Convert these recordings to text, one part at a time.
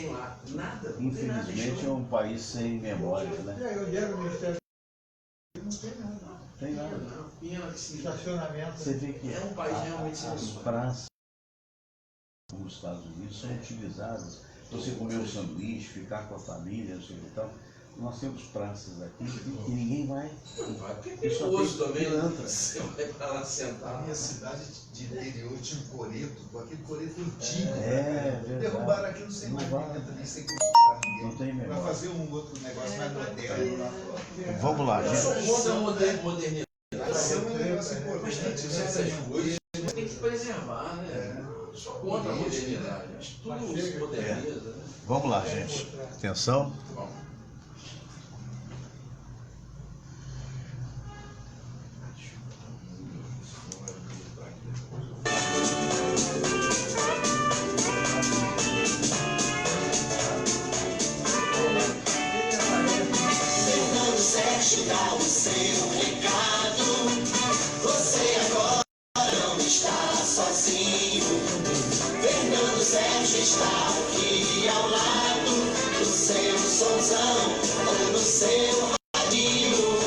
tem lá? Nada. Infelizmente é um país sem memória, né? Eu digo o Ministério não tem nada. Não tem nada. Pena que se... Estacionamento. Você vê que É um país realmente sem as memória. praças nos Estados Unidos são utilizadas. Você comer um sanduíche, ficar com a família, não sei o que tal. Nós temos praças aqui e ninguém vai. Não vai, porque é perigoso também. Pilantra. Você vai pra lá A sentar. minha cidade de interior tinha um coreto, aquele coreto antigo. É, verdade. Derrubaram aquilo sem Não mais vai. ninguém também, sem consultar ninguém. Não tem memória. Vai fazer um outro negócio mais moderno lá. Vamos lá, Eu sou gente. contra a modernidade. Isso é um negócio Mas tem importante. que Né? essas coisas tem que preservar, né? Eu sou contra a modernidade. Acho que tudo se moderniza, né? Vamos lá, gente. Atenção. Bom. Fernando Sérgio dá o seu recado. Você agora não está sozinho. Fernando Sérgio está aqui ao lado do seu somzão ou no seu radinho.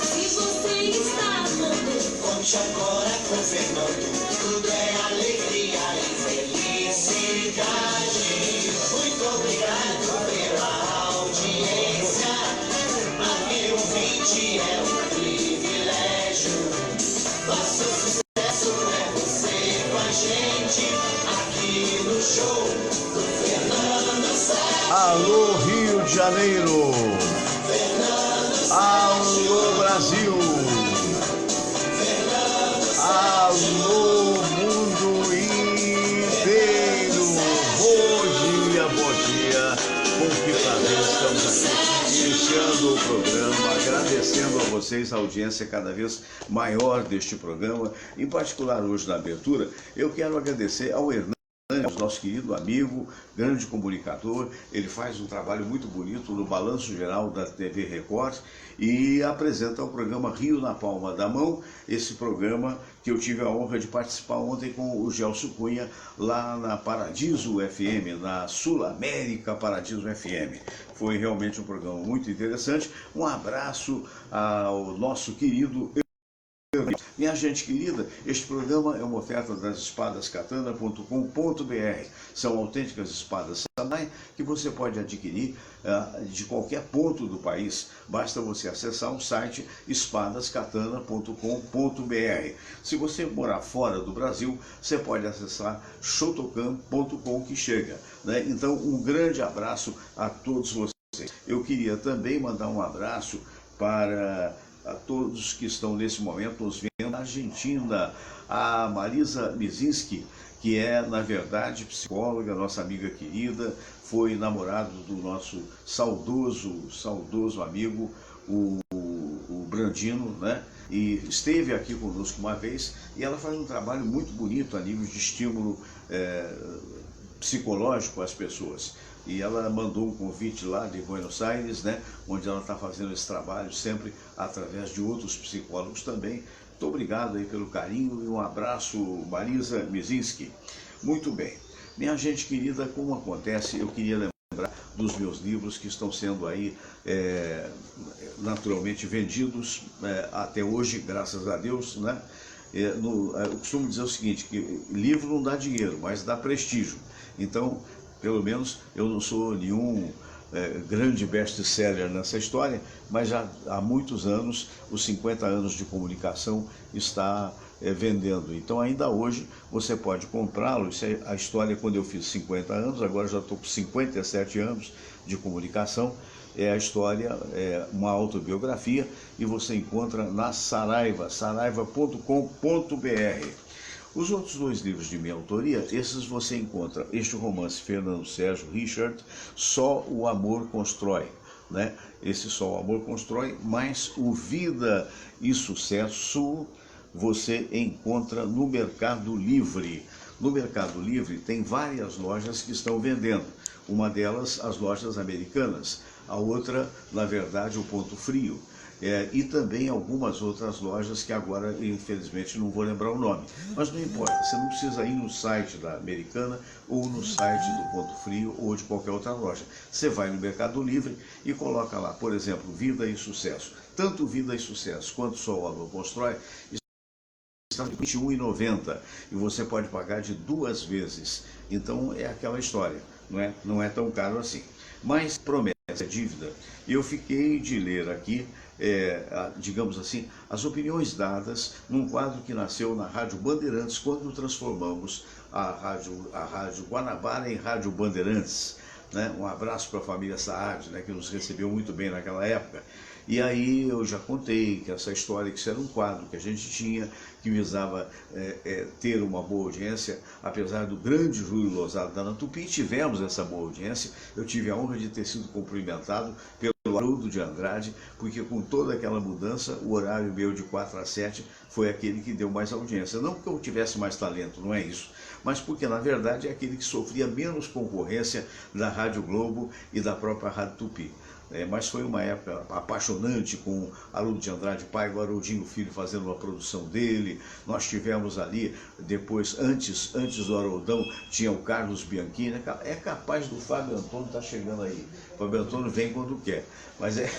Se você está amando, conte agora com Fernando. Tudo é alegria e felicidade. Muito obrigado pela audiência. Aqui ouvinte é um privilégio. Nosso sucesso é você com a gente. Aqui no show do Fernando Sérgio. Alô, Rio de Janeiro. Fernando Alô, Brasil. Alô, mundo inteiro. Bom dia. Com que prazer estamos aqui iniciando o programa, agradecendo a vocês a audiência cada vez maior deste programa. Em particular, hoje na abertura, eu quero agradecer ao Hernandes, nosso querido amigo, grande comunicador. Ele faz um trabalho muito bonito no Balanço Geral da TV Record e apresenta o programa Rio na Palma da Mão, esse programa que eu tive a honra de participar ontem com o Gelson Cunha, lá na Paradiso FM, na Sul América Paradiso FM. Foi realmente um programa muito interessante. Um abraço ao nosso querido... Minha gente querida, este programa é uma oferta das espadascatana.com.br. São autênticas espadas samurai que você pode adquirir de qualquer ponto do país. Basta você acessar o site espadascatana.com.br. Se você morar fora do Brasil, você pode acessar shotokan.com que chega, né? Então, um grande abraço a todos vocês. Eu queria também mandar um abraço para a todos que estão nesse momento nos vendo na Argentina, a Marisa Mizinski, que é, na verdade, psicóloga, nossa amiga querida, foi namorado do nosso saudoso amigo, o Brandino, né? E esteve aqui conosco uma vez, e ela faz um trabalho muito bonito a nível de estímulo psicológico às pessoas. E ela mandou um convite lá de Buenos Aires, né, onde ela está fazendo esse trabalho sempre através de outros psicólogos também. Muito obrigado aí pelo carinho e um abraço, Marisa Mizinski. Muito bem. Minha gente querida, como acontece, eu queria lembrar dos meus livros que estão sendo aí naturalmente vendidos até hoje, graças a Deus, né? Eu costumo dizer o seguinte, que livro não dá dinheiro, mas dá prestígio. Então, pelo menos eu não sou nenhum grande best-seller nessa história, mas já há muitos anos, os 50 anos de comunicação está vendendo. Então ainda hoje você pode comprá-lo. Isso é a história quando eu fiz 50 anos, agora já estou com 57 anos de comunicação. É a história, uma autobiografia, e você encontra na Saraiva, saraiva.com.br. Os outros dois livros de minha autoria, esses você encontra, este romance Fernando Sérgio Richard, Só o Amor Constrói, né? Esse Só o Amor Constrói, mas o Vida e Sucesso você encontra no Mercado Livre. No Mercado Livre tem várias lojas que estão vendendo, uma delas as lojas americanas, a outra, na verdade, o Ponto Frio. e também algumas outras lojas que agora, infelizmente, não vou lembrar o nome. Mas não importa, você não precisa ir no site da Americana ou no site do Ponto Frio ou de qualquer outra loja. Você vai no Mercado Livre e coloca lá, por exemplo, Vida e Sucesso. Tanto Vida e Sucesso quanto Só o Amor Constrói está R$ 21,90 e você pode pagar de 2 vezes. Então é aquela história, não é tão caro assim. Mas promete a dívida. Eu fiquei de ler aqui, digamos assim, as opiniões dadas num quadro que nasceu na Rádio Bandeirantes quando transformamos a Rádio Guanabara em Rádio Bandeirantes. Um abraço para a família Saad, que nos recebeu muito bem naquela época. E aí eu já contei que essa história, que isso era um quadro que a gente tinha, que visava ter uma boa audiência, apesar do grande Júlio Lozado da Tupi, tivemos essa boa audiência. Eu tive a honra de ter sido cumprimentado pelo Haroldo de Andrade, porque com toda aquela mudança, o horário meu de 4 às 7 foi aquele que deu mais audiência. Não porque eu tivesse mais talento, não é isso, mas porque, na verdade, é aquele que sofria menos concorrência da Rádio Globo e da própria Rádio Tupi. Mas foi uma época apaixonante, com Haroldo de Andrade pai, o Haroldinho filho fazendo uma produção dele. Nós tivemos ali, depois, antes do Haroldão, tinha o Carlos Bianchini. É capaz do Fábio Antônio estar chegando aí. O Fábio Antônio vem quando quer. Mas é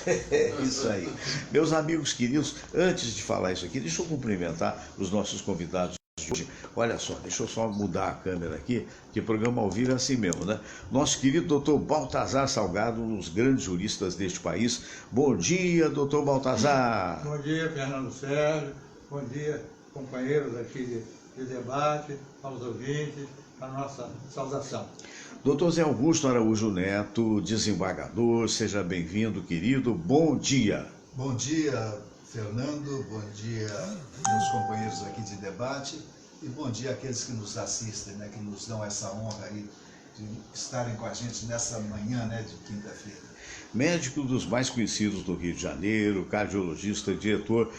isso aí. Meus amigos queridos, antes de falar isso aqui, deixa eu cumprimentar os nossos convidados de hoje. Olha só, deixa eu só mudar a câmera aqui, que o programa ao vivo é assim mesmo, Nosso querido doutor Baltazar Salgado, um dos grandes juristas deste país. Bom dia, doutor Baltazar. Bom dia, Fernando Sérgio. Bom dia, companheiros aqui de debate, aos ouvintes, a nossa saudação. Doutor Zé Augusto Araújo Neto, desembargador, seja bem-vindo, querido. Bom dia. Bom dia, Fernando. Bom dia, meus companheiros aqui de debate. E bom dia àqueles que nos assistem, que nos dão essa honra aí de estarem com a gente nessa manhã, de quinta-feira. Médico dos mais conhecidos do Rio de Janeiro, cardiologista, diretor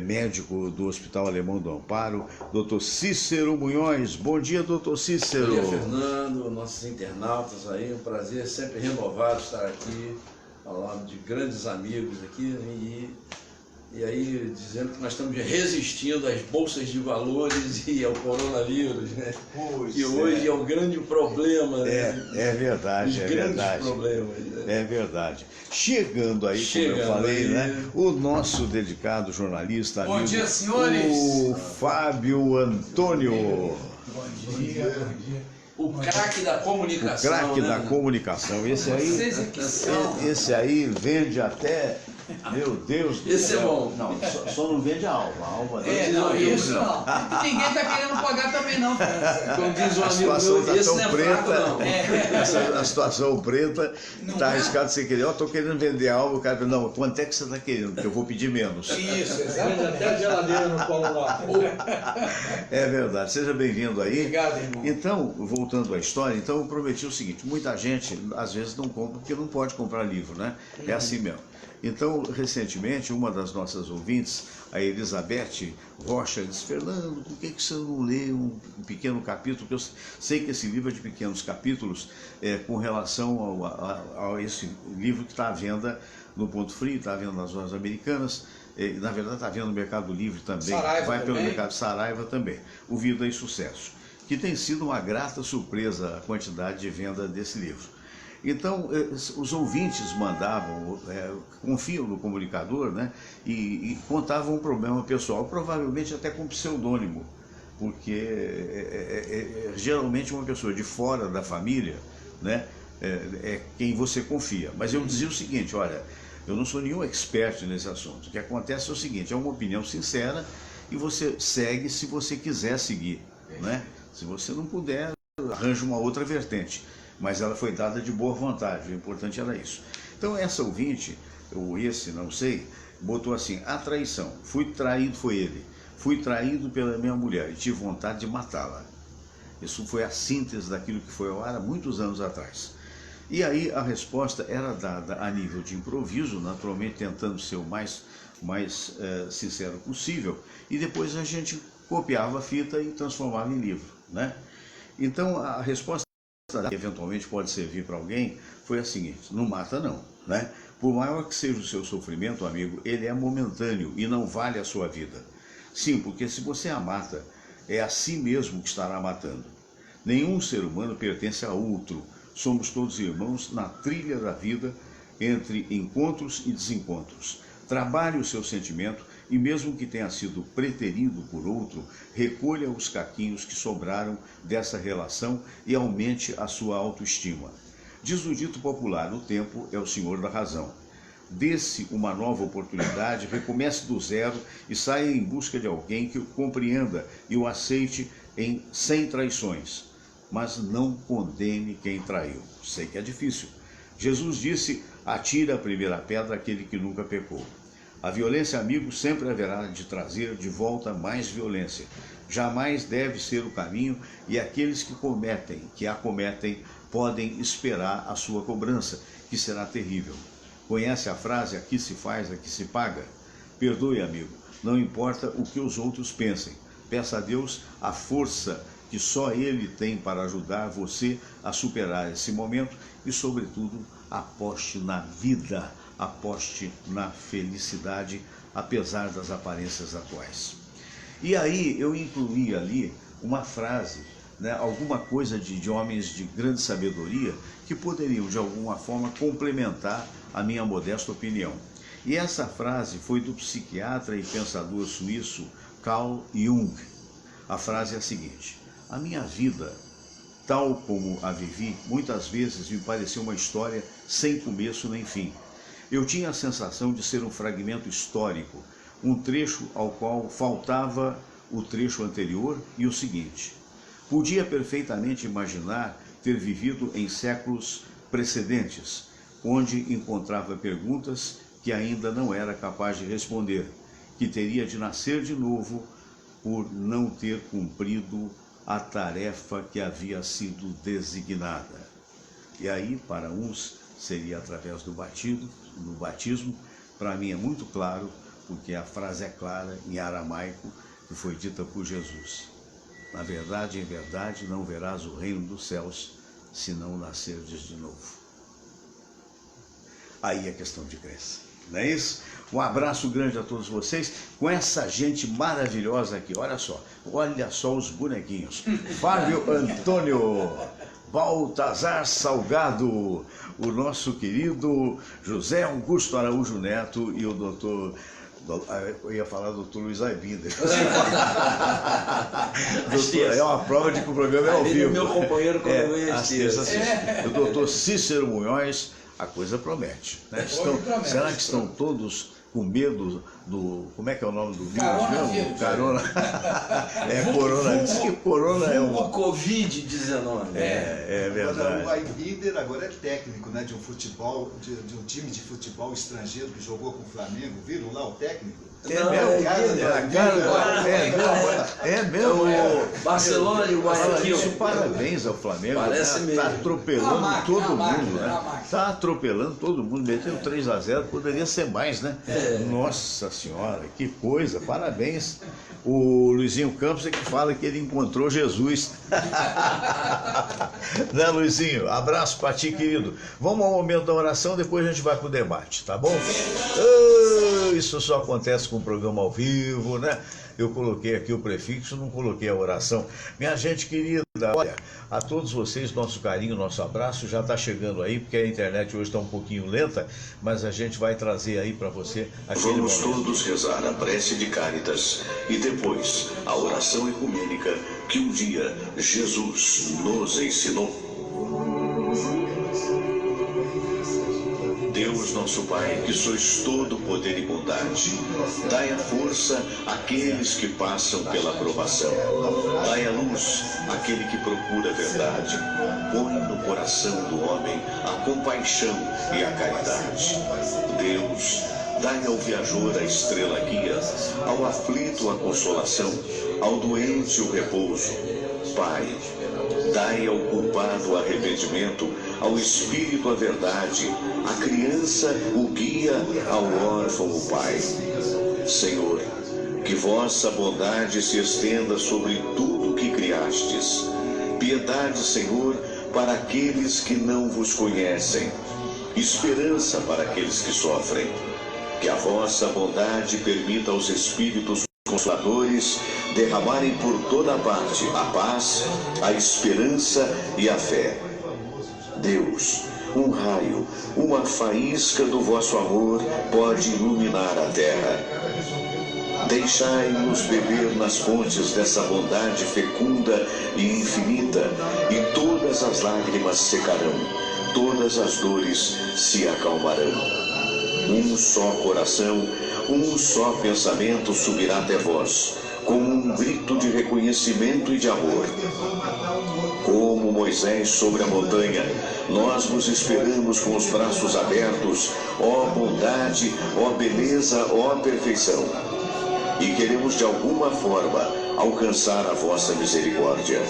médico do Hospital Alemão do Amparo, doutor Cícero Munhoz. Bom dia, doutor Cícero. Bom dia, Fernando, nossos internautas aí, um prazer sempre renovado estar aqui, ao lado de grandes amigos aqui, e aí dizendo que nós estamos resistindo às bolsas de valores e ao coronavírus, que hoje é o grande problema. É verdade, Os grandes problemas. É verdade. Chegando aí, como eu falei, o nosso dedicado jornalista, bom amigo, dia, senhores. O Fábio Antônio. Bom dia. O craque da comunicação. O craque da comunicação. Esse aí vende até... Meu Deus. Esse é bom. Não, só não vende a alma. A alma não, isso não. Ninguém está querendo pagar também não, como diz o a amigo situação meu, está tão preta. não. A situação preta está arriscado sem querer. Eu estou querendo vender a alma. O cara fala, não, quanto é que você está querendo? Porque eu vou pedir menos. Isso, Vende até geladeira no Polo Norte. É verdade. Seja bem-vindo aí. Obrigado, irmão. Então, voltando à história, eu prometi o seguinte: muita gente, às vezes, não compra porque não pode comprar livro, É assim mesmo. Então, recentemente, uma das nossas ouvintes, a Elizabeth Rocha, disse: Fernando, por que você não lê um pequeno capítulo? Porque eu sei que esse livro é de pequenos capítulos, com relação a esse livro que está à venda no Ponto Frio, está à venda nas lojas americanas, na verdade está à venda no Mercado Livre também, Saraiva vai também. pelo Mercado Saraiva também, o Vida e Sucesso, que tem sido uma grata surpresa a quantidade de venda desse livro. Então, os ouvintes mandavam, confiam no comunicador, e contavam um problema pessoal, provavelmente até com pseudônimo, porque geralmente uma pessoa de fora da família, é quem você confia. Mas eu dizia o seguinte: olha, eu não sou nenhum expert nesse assunto. O que acontece é o seguinte: é uma opinião sincera e você segue se você quiser seguir, Se você não puder, arranja uma outra vertente. Mas ela foi dada de boa vontade, o importante era isso. Então essa ouvinte, ou esse, não sei, botou assim: a traição, fui traído, foi ele, fui traído pela minha mulher e tive vontade de matá-la. Isso foi a síntese daquilo que foi ao ar há muitos anos atrás. E aí a resposta era dada a nível de improviso, naturalmente tentando ser o mais sincero possível, e depois a gente copiava a fita e transformava em livro, Então a resposta que eventualmente pode servir para alguém foi a seguinte: não mata não, né? Por maior que seja o seu sofrimento, amigo, ele é momentâneo e não vale a sua vida. Sim, porque se você a mata, é a si mesmo que estará matando. Nenhum ser humano pertence a outro. Somos todos irmãos na trilha da vida, entre encontros e desencontros. Trabalhe o seu sentimento e, mesmo que tenha sido preterido por outro, recolha os caquinhos que sobraram dessa relação e aumente a sua autoestima. Diz o dito popular: o tempo é o senhor da razão. Dê-se uma nova oportunidade, recomece do zero e saia em busca de alguém que o compreenda e o aceite sem traições. Mas não condene quem traiu. Sei que é difícil. Jesus disse: atire a primeira pedra aquele que nunca pecou. A violência, amigo, sempre haverá de trazer de volta mais violência. Jamais deve ser o caminho, e aqueles que a cometem podem esperar a sua cobrança, que será terrível. Conhece a frase: aqui se faz, aqui se paga? Perdoe, amigo, não importa o que os outros pensem. Peça a Deus a força que só Ele tem para ajudar você a superar esse momento e, sobretudo, aposte na vida, aposte na felicidade, apesar das aparências atuais. E aí eu incluí ali uma frase, né, alguma coisa de homens de grande sabedoria que poderiam, de alguma forma, complementar a minha modesta opinião. E essa frase foi do psiquiatra e pensador suíço Carl Jung. A frase é a seguinte: a minha vida, tal como a vivi, muitas vezes me pareceu uma história sem começo nem fim. Eu tinha a sensação de ser um fragmento histórico, um trecho ao qual faltava o trecho anterior e o seguinte. Podia perfeitamente imaginar ter vivido em séculos precedentes, onde encontrava perguntas que ainda não era capaz de responder, que teria de nascer de novo por não ter cumprido a tarefa que havia sido designada. E aí, para uns, seria através do batismo. Para mim é muito claro, porque a frase é clara em aramaico, que foi dita por Jesus. Na verdade, em verdade, não verás o reino dos céus, se não nascerdes de novo. Aí é questão de crença, não é isso? Um abraço grande a todos vocês, com essa gente maravilhosa aqui. Olha só os bonequinhos. Fábio Antônio, Baltazar Salgado, o nosso querido José Augusto Araújo Neto e o doutor... Eu ia falar doutor Luiz Aibinder. É uma prova de que o programa é ao vivo. Meu companheiro quando eu às terças. O doutor Cícero Munhoz. A coisa promete, né? Será que estão todos com medo do... Como é que é o nome do vírus mesmo? Corona. Corona. Diz que corona é um... O Covid-19. É verdade. Agora, o Aibinder agora é técnico, né, de um futebol, de um time de futebol estrangeiro que jogou com o Flamengo. Viram lá o técnico? É mesmo. Barcelona e o Guayaquil. Isso, parabéns ao Flamengo. Parece mesmo. Tá atropelando todo mundo, né? Tá atropelando todo mundo. Meteu 3-0, poderia ser mais, né? Nossa Senhora, que coisa, parabéns. O Luizinho Campos é que fala que ele encontrou Jesus. Né, Luizinho? Abraço pra ti, querido. Vamos ao momento da oração, depois a gente vai pro debate, tá bom? Isso só acontece com o programa ao vivo, né? Eu coloquei aqui o prefixo, não coloquei a oração. Minha gente querida, olha, a todos vocês, nosso carinho, nosso abraço já está chegando aí, porque a internet hoje está um pouquinho lenta, mas a gente vai trazer aí para você aquele Vamos momento. todos rezar a prece de Cáritas e depois a oração ecumênica que um dia Jesus nos ensinou. Deus nosso Pai, que sois todo poder e bondade, dai a força àqueles que passam pela provação. Dai a luz àquele que procura a verdade. Põe no coração do homem a compaixão e a caridade. Deus, dai ao viajor a estrela guia, ao aflito a consolação, ao doente o repouso. Pai, dai ao culpado o arrependimento, ao espírito a verdade, à criança o guia, ao órfão o pai. Senhor, que vossa bondade se estenda sobre tudo que criastes. Piedade, Senhor, para aqueles que não vos conhecem, esperança para aqueles que sofrem. Que a vossa bondade permita aos Espíritos Consoladores derramarem por toda parte a paz, a esperança e a fé. Deus, um raio, uma faísca do vosso amor pode iluminar a terra. Deixai-nos beber nas fontes dessa bondade fecunda e infinita, e todas as lágrimas secarão, todas as dores se acalmarão. Um só coração, um só pensamento subirá até vós, como um grito de reconhecimento e de amor. Como Moisés sobre a montanha, nós vos esperamos com os braços abertos, ó bondade, ó beleza, ó perfeição. E queremos de alguma forma alcançar a vossa misericórdia.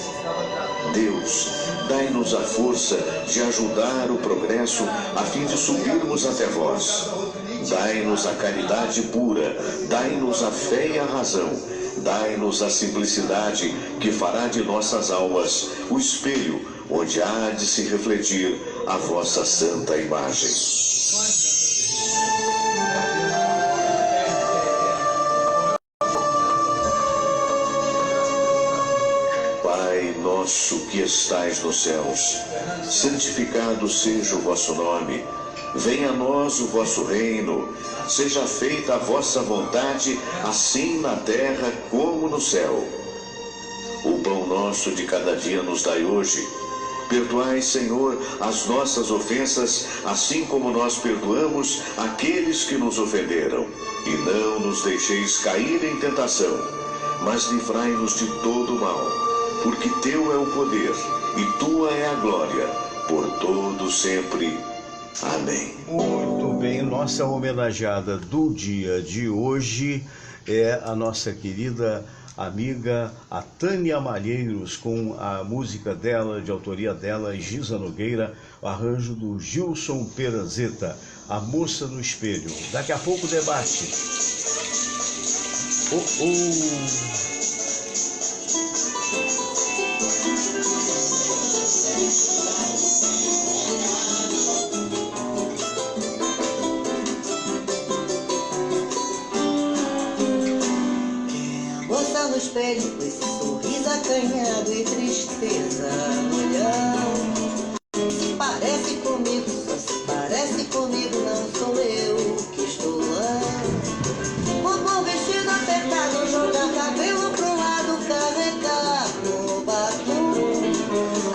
Deus, dai-nos a força de ajudar o progresso a fim de subirmos até vós. Dai-nos a caridade pura, dai-nos a fé e a razão, dai-nos a simplicidade que fará de nossas almas o espelho onde há de se refletir a vossa santa imagem. Pai nosso que estais nos céus, santificado seja o vosso nome. Venha a nós o vosso reino, seja feita a vossa vontade, assim na terra como no céu. O pão nosso de cada dia nos dai hoje. Perdoai, Senhor, as nossas ofensas, assim como nós perdoamos aqueles que nos ofenderam. E não nos deixeis cair em tentação, mas livrai-nos de todo o mal, porque teu é o poder e tua é a glória, por todo sempre. Amém. Muito bem, nossa homenageada do dia de hoje é a nossa querida amiga, a Tânia Malheiros, com a música dela, de autoria dela, Giza Nogueira, o arranjo do Gilson Perazeta, A Moça no Espelho. Daqui a pouco o debate. No espelho com esse sorriso acanhado e tristeza no olhar. Parece comigo, só se parece comigo, não sou eu que estou lá. O bom vestido apertado, jogar cabelo pro lado, carregar no batom.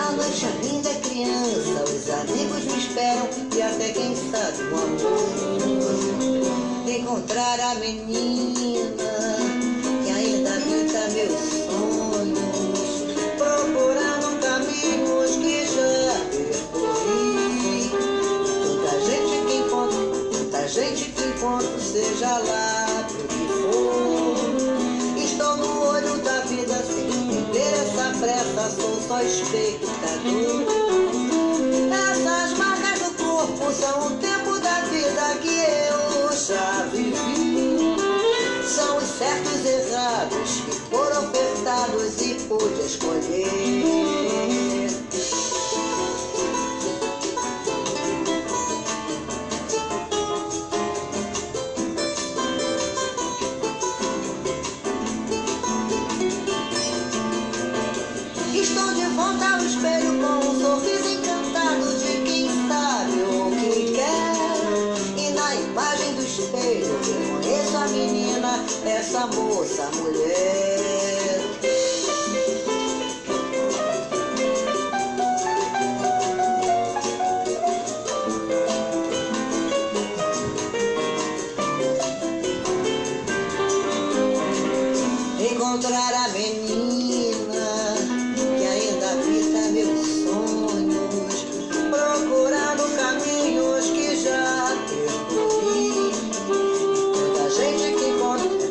A noite ainda é criança, os amigos me esperam e até quem sabe o amor. Encontrar a menina ainda habita meus sonhos, procurando caminhos que já percorri. Tanta gente que encontro, seja lá pro que for. Estou no olho da vida sem entender essa pressa, sou só espectador. Essas marcas do corpo são o tempo da vida que eu já vivi. São os certos e errados que foram ofertados e pude escolher. Estou de volta ao espelho com um sorriso encantado de quem sabe o que quer. E na imagem do espelho reconheço a menina, essa moça, mulher. Encontrar a menina que ainda habita meus sonhos, procurando caminhos que já percorri.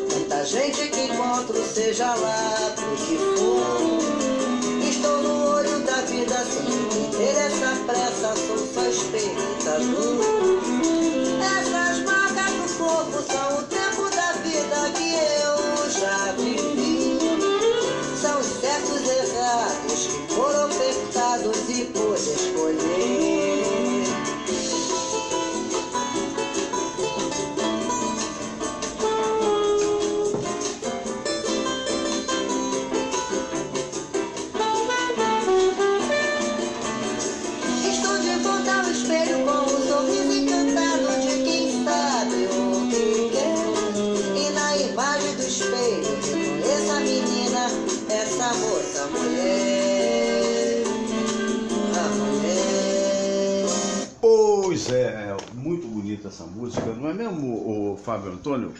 Tanta gente que encontro, Pois é, muito bonita essa música, não é mesmo, o Fábio Antônio?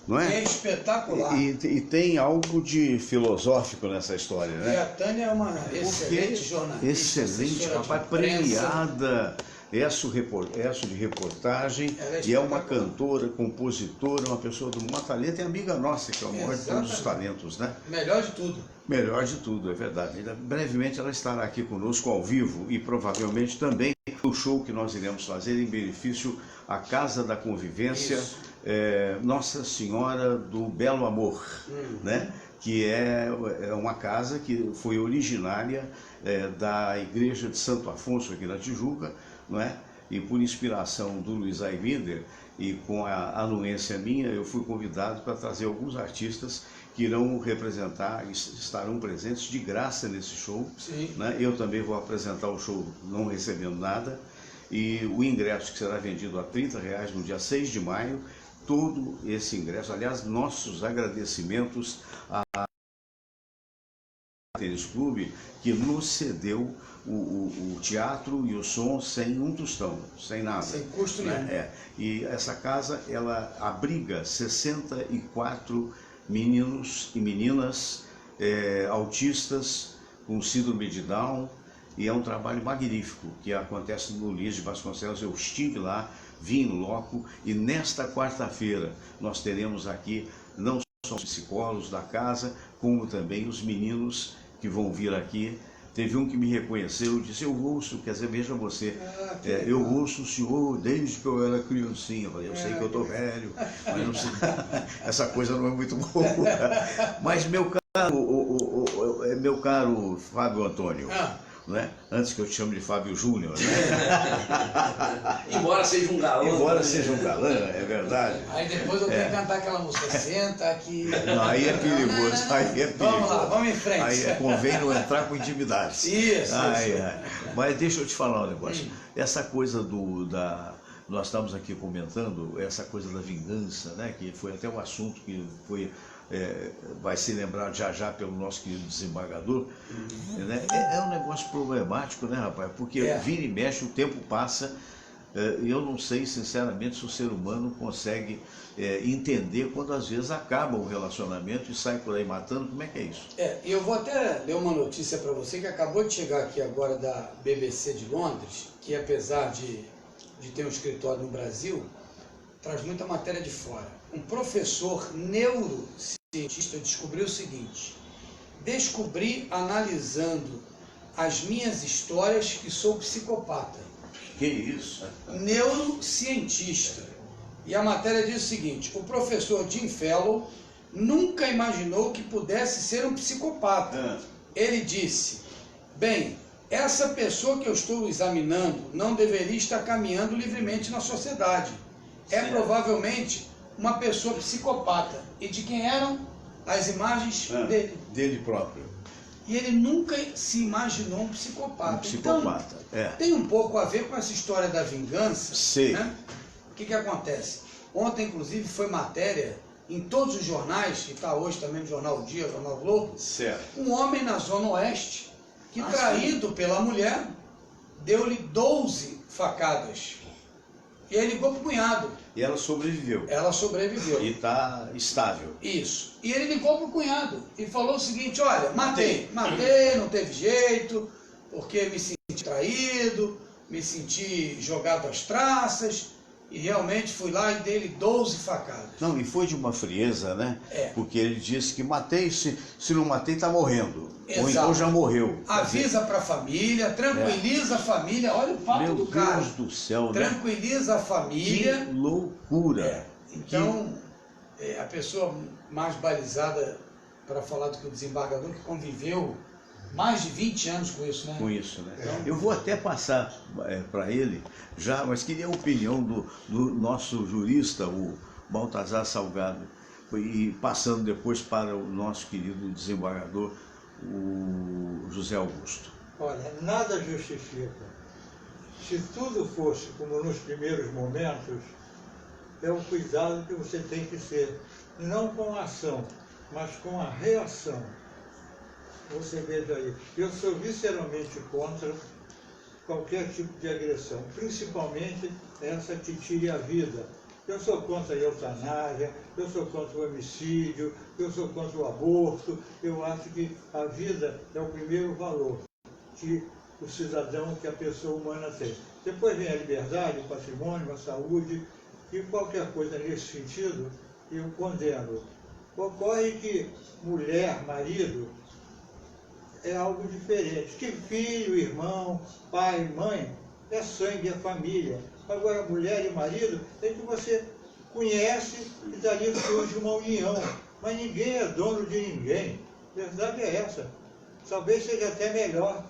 Não é? É espetacular. E tem algo de filosófico nessa história, E né? a Tânia é uma excelente jornalista. Excelente, assessora rapaz, de imprensa. premiada, essa de reportagem, Ela é e é uma espetacular. cantora, compositora, uma pessoa do maior talento, e amiga nossa, que é o maior de todos os Exatamente. talentos, né? Melhor de tudo. Melhor de tudo, é verdade. Brevemente ela estará aqui conosco ao vivo e provavelmente também o show que nós iremos fazer em benefício à Casa da Convivência, Nossa Senhora do Belo Amor, né? Que é uma casa que foi originária da Igreja de Santo Afonso aqui na Tijuca, não é? E por inspiração do Luiz Ayminder e com a anuência minha, eu fui convidado para trazer alguns artistas que irão representar, estarão presentes de graça nesse show. Sim. Né? Eu também vou apresentar o show não recebendo nada, e o ingresso que será vendido a R$30 no dia 6 de maio, todo esse ingresso, aliás, nossos agradecimentos a Tênis Clube, que nos cedeu o teatro e o som sem um tostão, sem nada. Sem custo nenhum. E essa casa, ela abriga 64 meninos e meninas autistas com síndrome de Down, e é um trabalho magnífico que acontece no Luiz de Vasconcelos. Eu estive lá, vim em loco, e nesta quarta-feira nós teremos aqui não só os psicólogos da casa, como também os meninos que vão vir aqui. Teve um que me reconheceu e disse: eu ouço, quer dizer, veja você, eu ouço o senhor desde que eu era criancinha. Eu falei: eu sei que eu estou velho, mas não sei, essa coisa não é muito boa. Mas meu caro Fábio Antônio, né? Antes que eu te chame de Fábio Júnior, né? Embora seja um galã. Embora seja um galã, é verdade. Aí depois eu tenho que cantar aquela música, senta aqui. Não, aí é perigoso, aí é perigoso. Vamos lá, vamos em frente. Aí convém não entrar com intimidades. Isso. Mas deixa eu te falar um negócio. Essa coisa nós estamos aqui comentando, essa coisa da vingança, né? Que foi até um assunto que foi... vai ser lembrado já pelo nosso querido desembargador, né? É um negócio problemático, né, rapaz? Porque vira e mexe, o tempo passa, e eu não sei, sinceramente, se o ser humano consegue entender quando às vezes acaba o relacionamento e sai por aí matando. Como é que é isso? E eu vou até ler uma notícia para você que acabou de chegar aqui agora da BBC de Londres, que apesar de ter um escritório no Brasil, traz muita matéria de fora. Um professor neurocientista descobriu o seguinte: descobri analisando as minhas histórias que sou psicopata. Que isso? Neurocientista. E a matéria diz o seguinte: o professor Jim Fellow nunca imaginou que pudesse ser um psicopata. Ele disse: bem, essa pessoa que eu estou examinando não deveria estar caminhando livremente na sociedade. É provavelmente uma pessoa psicopata. E de quem eram as imagens dele? Dele próprio. E ele nunca se imaginou um psicopata. Um psicopata, então, tem um pouco a ver com essa história da vingança. Sei. Né? O que acontece? Ontem, inclusive, foi matéria em todos os jornais, que está hoje também no Jornal O Dia, Jornal Globo. Certo. Um homem na Zona Oeste, que traído pela mulher, deu-lhe 12 facadas. E ele ligou para o cunhado. E ela sobreviveu. Ela sobreviveu. E está estável. Isso. E ele ligou para o cunhado e falou o seguinte: olha, matei, não teve jeito, porque me senti traído, me senti jogado às traças, e realmente fui lá e dei-lhe 12 facadas. Não, e foi de uma frieza, né? Porque ele disse que matei, se não matei, está morrendo. Exato. Ou então já morreu. Avisa para a família, tranquiliza a família, olha o papo Meu do cara. Deus do céu, né? Tranquiliza a família. Que loucura. Então, a pessoa mais balizada para falar do que o desembargador, que conviveu mais de 20 anos com isso, né? Com isso, né? Eu vou até passar para ele já, mas queria a opinião do nosso jurista, o Baltazar Salgado, e passando depois para o nosso querido desembargador, o José Augusto. Olha, nada justifica. Se tudo fosse como nos primeiros momentos, é um cuidado que você tem que ter, não com a ação, mas com a reação. Você veja aí, eu sou visceralmente contra qualquer tipo de agressão, principalmente essa que tire a vida. Eu sou contra a eutanásia, eu sou contra o homicídio, eu sou contra o aborto. Eu acho que a vida é o primeiro valor que o cidadão, que a pessoa humana tem. Depois vem a liberdade, o patrimônio, a saúde, e qualquer coisa nesse sentido eu condeno. Ocorre que mulher, marido, é algo diferente. Que filho, irmão, pai, mãe, é sangue, é família. Agora, mulher e marido é que você conhece e dali surge uma união. Mas ninguém é dono de ninguém. A verdade é essa. Talvez seja até melhor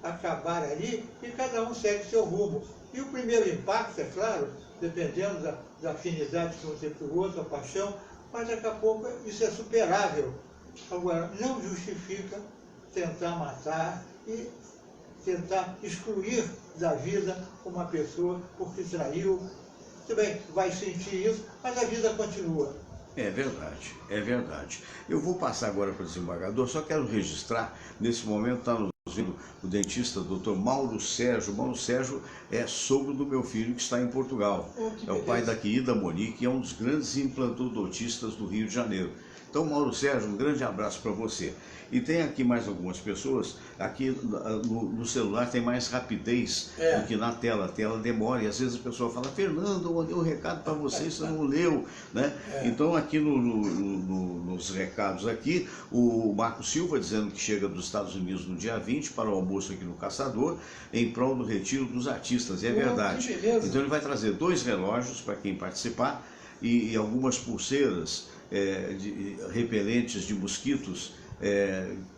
acabar ali e cada um segue seu rumo. E o primeiro impacto, é claro, dependendo da afinidade que um tem para o outro, a paixão, mas daqui a pouco isso é superável. Agora, não justifica tentar matar e tentar excluir da vida uma pessoa porque traiu. Tudo bem, vai sentir isso, mas a vida continua. É verdade, é verdade. Eu vou passar agora para o desembargador, só quero registrar, nesse momento está nos vendo o dentista Dr. Mauro Sérgio. Mauro Sérgio é sogro do meu filho que está em Portugal. É o pai da querida Monique, é um dos grandes implantodontistas do Rio de Janeiro. Então, Mauro Sérgio, um grande abraço para você. E tem aqui mais algumas pessoas, aqui no celular tem mais rapidez do que na tela. A tela demora e às vezes a pessoa fala: Fernando, eu mandei um recado para você, você não leu, né? Então aqui nos recados aqui, o Marco Silva dizendo que chega dos Estados Unidos no dia 20 para o almoço aqui no Caçador, em prol do retiro dos artistas, e é verdade. Então ele vai trazer 2 relógios para quem participar e algumas pulseiras repelentes de mosquitos,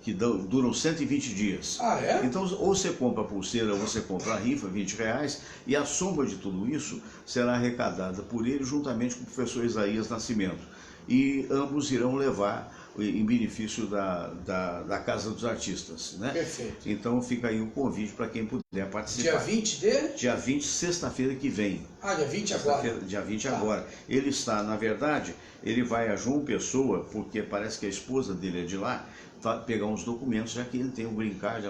que duram 120 dias. Ah, é? Então, ou você compra a pulseira ou você compra a rifa, R$20, e a soma de tudo isso será arrecadada por ele juntamente com o professor Isaías Nascimento. E ambos irão levar em benefício da Casa dos Artistas, né? Perfeito. Então fica aí o convite para quem puder participar. Dia 20 dele? Dia 20, sexta-feira que vem. Ah, dia 20 agora. Dia 20 agora. Ele está, na verdade, ele vai a João Pessoa, porque parece que a esposa dele é de lá, pegar uns documentos, já que ele tem um green card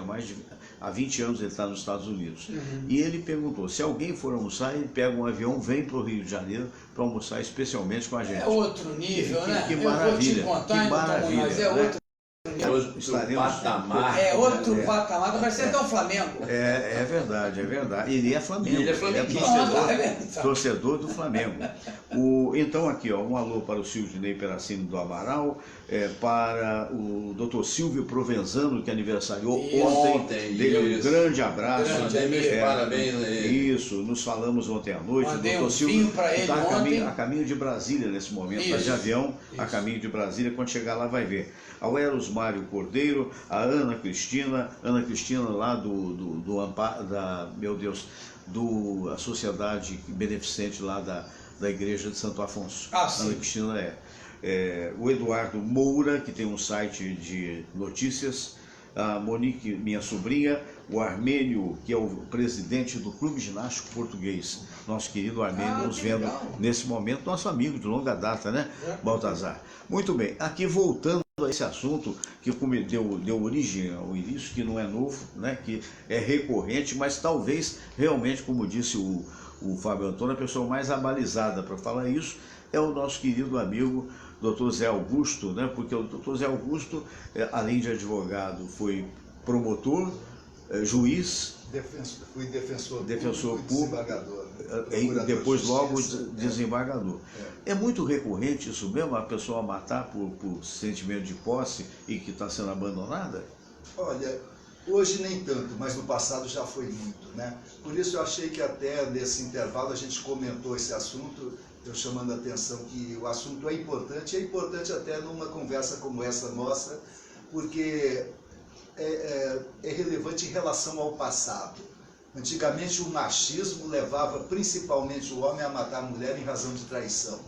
há 20 anos ele está nos Estados Unidos. E ele perguntou, se alguém for almoçar, ele pega um avião, vem para o Rio de Janeiro para almoçar especialmente com a gente. É outro nível, né? Que maravilha, eu vou te contar, que maravilha, mas é né? outro patamar. É outro patamar, vai ser até o Flamengo. É verdade, é verdade. Ele é Flamengo. Ele é Flamengo. Torcedor do Flamengo. Então aqui, ó, um alô para o Silvinei Peracino do Amaral, para o Dr. Silvio Provenzano, que aniversariou ontem. Dele um grande abraço. Parabéns a ele. Isso, nos falamos ontem à noite. Mandei o Dr. um Silvio vinho para ele está ontem. a caminho de Brasília nesse momento, está de avião, a caminho de Brasília. Quando chegar lá vai ver. Ao Eros Mário Cordeiro, a Ana Cristina lá a Sociedade Beneficente lá da Igreja de Santo Afonso. Ana Cristina o Eduardo Moura, que tem um site de notícias, a Monique, minha sobrinha, o Armênio, que é o presidente do Clube Ginástico Português, nosso querido Armênio, nos vendo nesse momento, nosso amigo de longa data, né, Baltazar? Muito bem, aqui voltando a esse assunto que deu origem ao início, que não é novo, né, que é recorrente, mas talvez realmente, como disse o Fábio Antônio, a pessoa mais abalizada para falar isso é o nosso querido amigo Dr. Zé Augusto, né, porque o Dr. Zé Augusto, além de advogado, foi promotor, juiz, fui defensor público, desembargador, e depois logo desembargador. É muito recorrente isso mesmo, a pessoa matar por sentimento de posse e que está sendo abandonada? Olha, hoje nem tanto, mas no passado já foi muito, né? Por isso eu achei que até nesse intervalo a gente comentou esse assunto, eu chamando a atenção que o assunto é importante até numa conversa como essa nossa, porque é relevante em relação ao passado. Antigamente o machismo levava principalmente o homem a matar a mulher em razão de traição,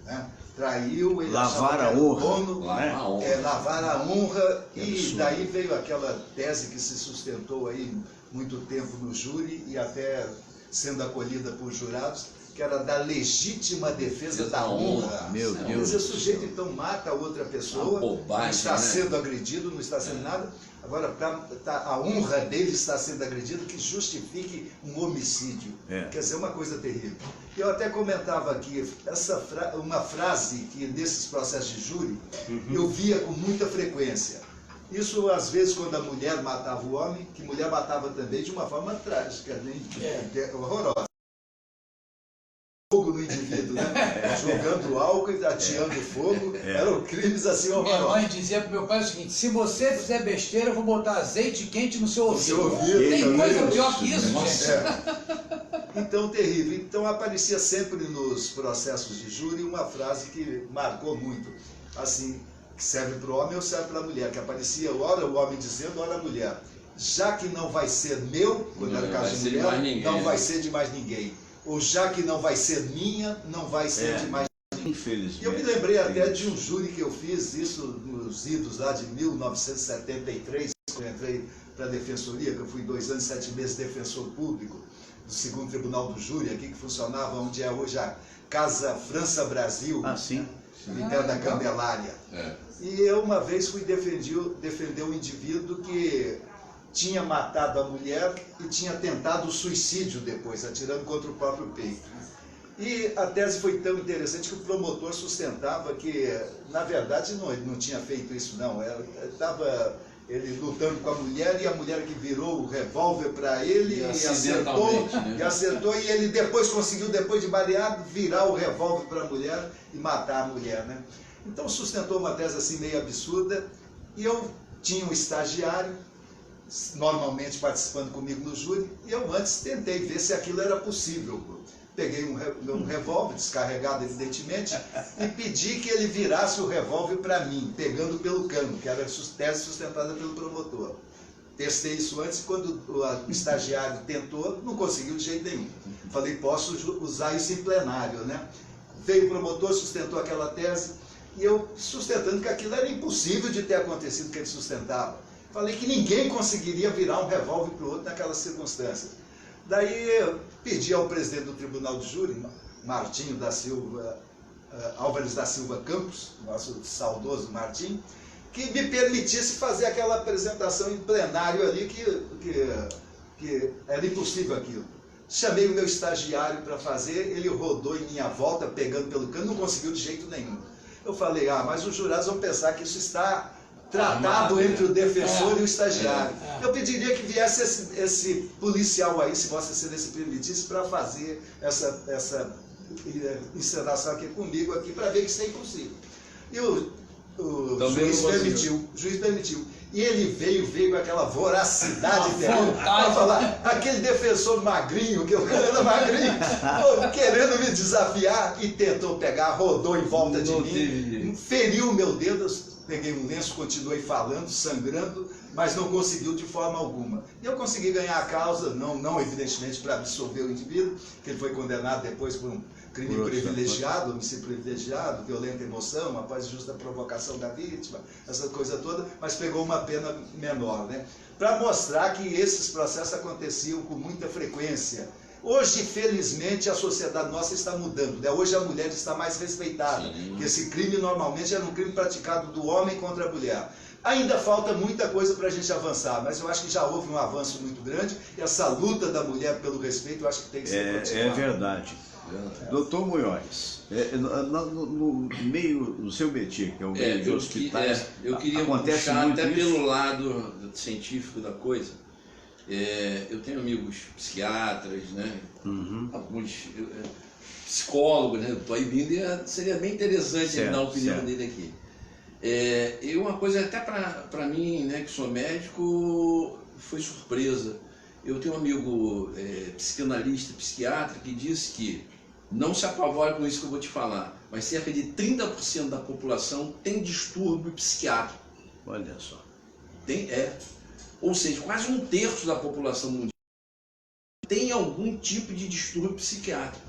né? Traiu, ele lavar a honra, dono, né? Lavar a honra, e daí veio aquela tese que se sustentou aí muito tempo no júri e até sendo acolhida por jurados, que era da legítima defesa da honra. Meu Quer Deus. dizer, o sujeito então mata a outra pessoa, bobagem, não está né? sendo agredido, não está sendo nada. Agora, a honra dele está sendo agredida, que justifique um homicídio. Quer dizer, uma coisa terrível. Eu até comentava aqui, uma frase que nesses processos de júri, eu via com muita frequência. Isso, às vezes, quando a mulher matava o homem, que mulher matava também de uma forma trágica, né? Horrorosa. Fogo no indivíduo, né? Jogando álcool e ateando fogo, eram crimes assim Minha horrorosos. mãe dizia pro meu pai o seguinte: se você fizer besteira, eu vou botar azeite quente no seu ouvido. Tem coisa pior que isso, gente. Então, terrível. Então, aparecia sempre nos processos de júri uma frase que marcou muito, assim, que serve para o homem ou serve para a mulher, que aparecia ora o homem dizendo, ora a mulher: já que não vai ser meu, quando era caso de mulher, não vai ser de mais ninguém. Ou já que não vai ser minha, não vai ser de mais ninguém. Infelizmente. Eu me lembrei até de um júri que eu fiz, isso nos idos lá de 1973, quando eu entrei para a Defensoria, que eu fui 2 anos e 7 meses defensor público do 2º Tribunal do Júri, aqui que funcionava onde é hoje a Casa França-Brasil, sim. perto da Candelária. E eu uma vez fui defender um indivíduo que tinha matado a mulher e tinha tentado suicídio depois, atirando contra o próprio peito. E a tese foi tão interessante que o promotor sustentava que, na verdade, ele não tinha feito isso, não. Estava ele lutando com a mulher e a mulher que virou o revólver para ele e acertou, e ele depois conseguiu, depois de baleado, virar o revólver para a mulher e matar a mulher, né? Então sustentou uma tese assim meio absurda, e eu tinha um estagiário, normalmente participando comigo no júri, e eu antes tentei ver se aquilo era possível. Peguei um revólver, descarregado evidentemente, e pedi que ele virasse o revólver para mim, pegando pelo cano, que era a tese sustentada pelo promotor. Testei isso antes, e quando o estagiário tentou, não conseguiu de jeito nenhum. Falei, posso usar isso em plenário, né? Veio o promotor, sustentou aquela tese, e eu sustentando que aquilo era impossível de ter acontecido, que ele sustentava. Falei que ninguém conseguiria virar um revólver para o outro naquelas circunstâncias. Daí eu pedi ao presidente do Tribunal de Júri, Martinho da Silva, Álvares da Silva Campos, nosso saudoso Martinho, que me permitisse fazer aquela apresentação em plenário ali, que era impossível aquilo. Chamei o meu estagiário para fazer, ele rodou em minha volta, pegando pelo cano, não conseguiu de jeito nenhum. Eu falei, mas os jurados vão pensar que isso está tratado entre o defensor e o estagiário. Eu pediria que viesse esse policial aí, se Vossa Excelência permitisse, para fazer essa encenação aqui comigo, aqui, para ver que isso é impossível. E o juiz permitiu. E ele veio com aquela voracidade para falar, aquele defensor magrinho, que eu era magrinho, querendo me desafiar, e tentou pegar, rodou em volta de mim, feriu o meu dedo. Peguei um lenço, continuei falando, sangrando, mas não conseguiu de forma alguma. E eu consegui ganhar a causa, não evidentemente para absolver o indivíduo, que ele foi condenado depois por um crime privilegiado, homicídio privilegiado, violenta emoção, após justa provocação da vítima, essa coisa toda, mas pegou uma pena menor, né? Para mostrar que esses processos aconteciam com muita frequência. Hoje, felizmente, a sociedade nossa está mudando, né? Hoje a mulher está mais respeitada, porque esse crime normalmente era um crime praticado do homem contra a mulher. Ainda falta muita coisa para a gente avançar, mas eu acho que já houve um avanço muito grande, e essa luta da mulher pelo respeito, eu acho que tem que ser continuada. É verdade. Doutor Munhoz, no meio do seu métier, que é o meio de hospitais, eu queria puxar até pelo lado científico da coisa. Eu tenho amigos psiquiatras, né? Alguns psicólogos, né? Estou aí vindo e seria bem interessante dar a opinião dele aqui. E uma coisa até para mim, né, que sou médico, foi surpresa. Eu tenho um amigo psicanalista, psiquiatra, que disse que, não se apavore com isso que eu vou te falar, mas cerca de 30% da população tem distúrbio psiquiátrico. Olha só. Ou seja, quase 1/3 da população mundial tem algum tipo de distúrbio psiquiátrico.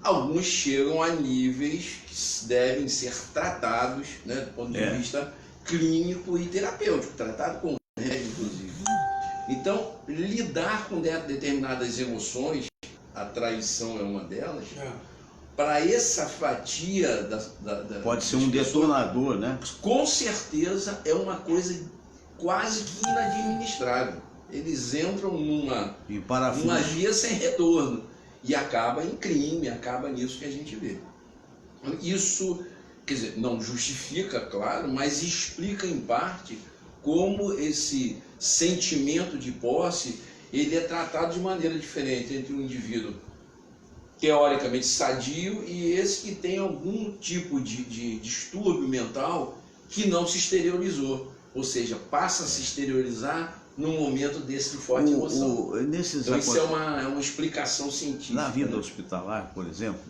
Alguns chegam a níveis que devem ser tratados, né, do ponto de vista clínico e terapêutico, tratado com remédio, inclusive. Então, lidar com determinadas emoções, a traição é uma delas, para essa fatia pode ser um detonador, né? Com certeza é uma coisa quase que inadministrável. Eles entram numa via sem retorno e acaba em crime, acaba nisso que a gente vê. Isso, quer dizer, não justifica, claro, mas explica em parte como esse sentimento de posse ele é tratado de maneira diferente entre um indivíduo teoricamente sadio e esse que tem algum tipo de distúrbio mental que não se exteriorizou, ou seja, passa a se exteriorizar num momento desse de forte emoção. Então isso é uma explicação científica. Na vida hospitalar, por exemplo,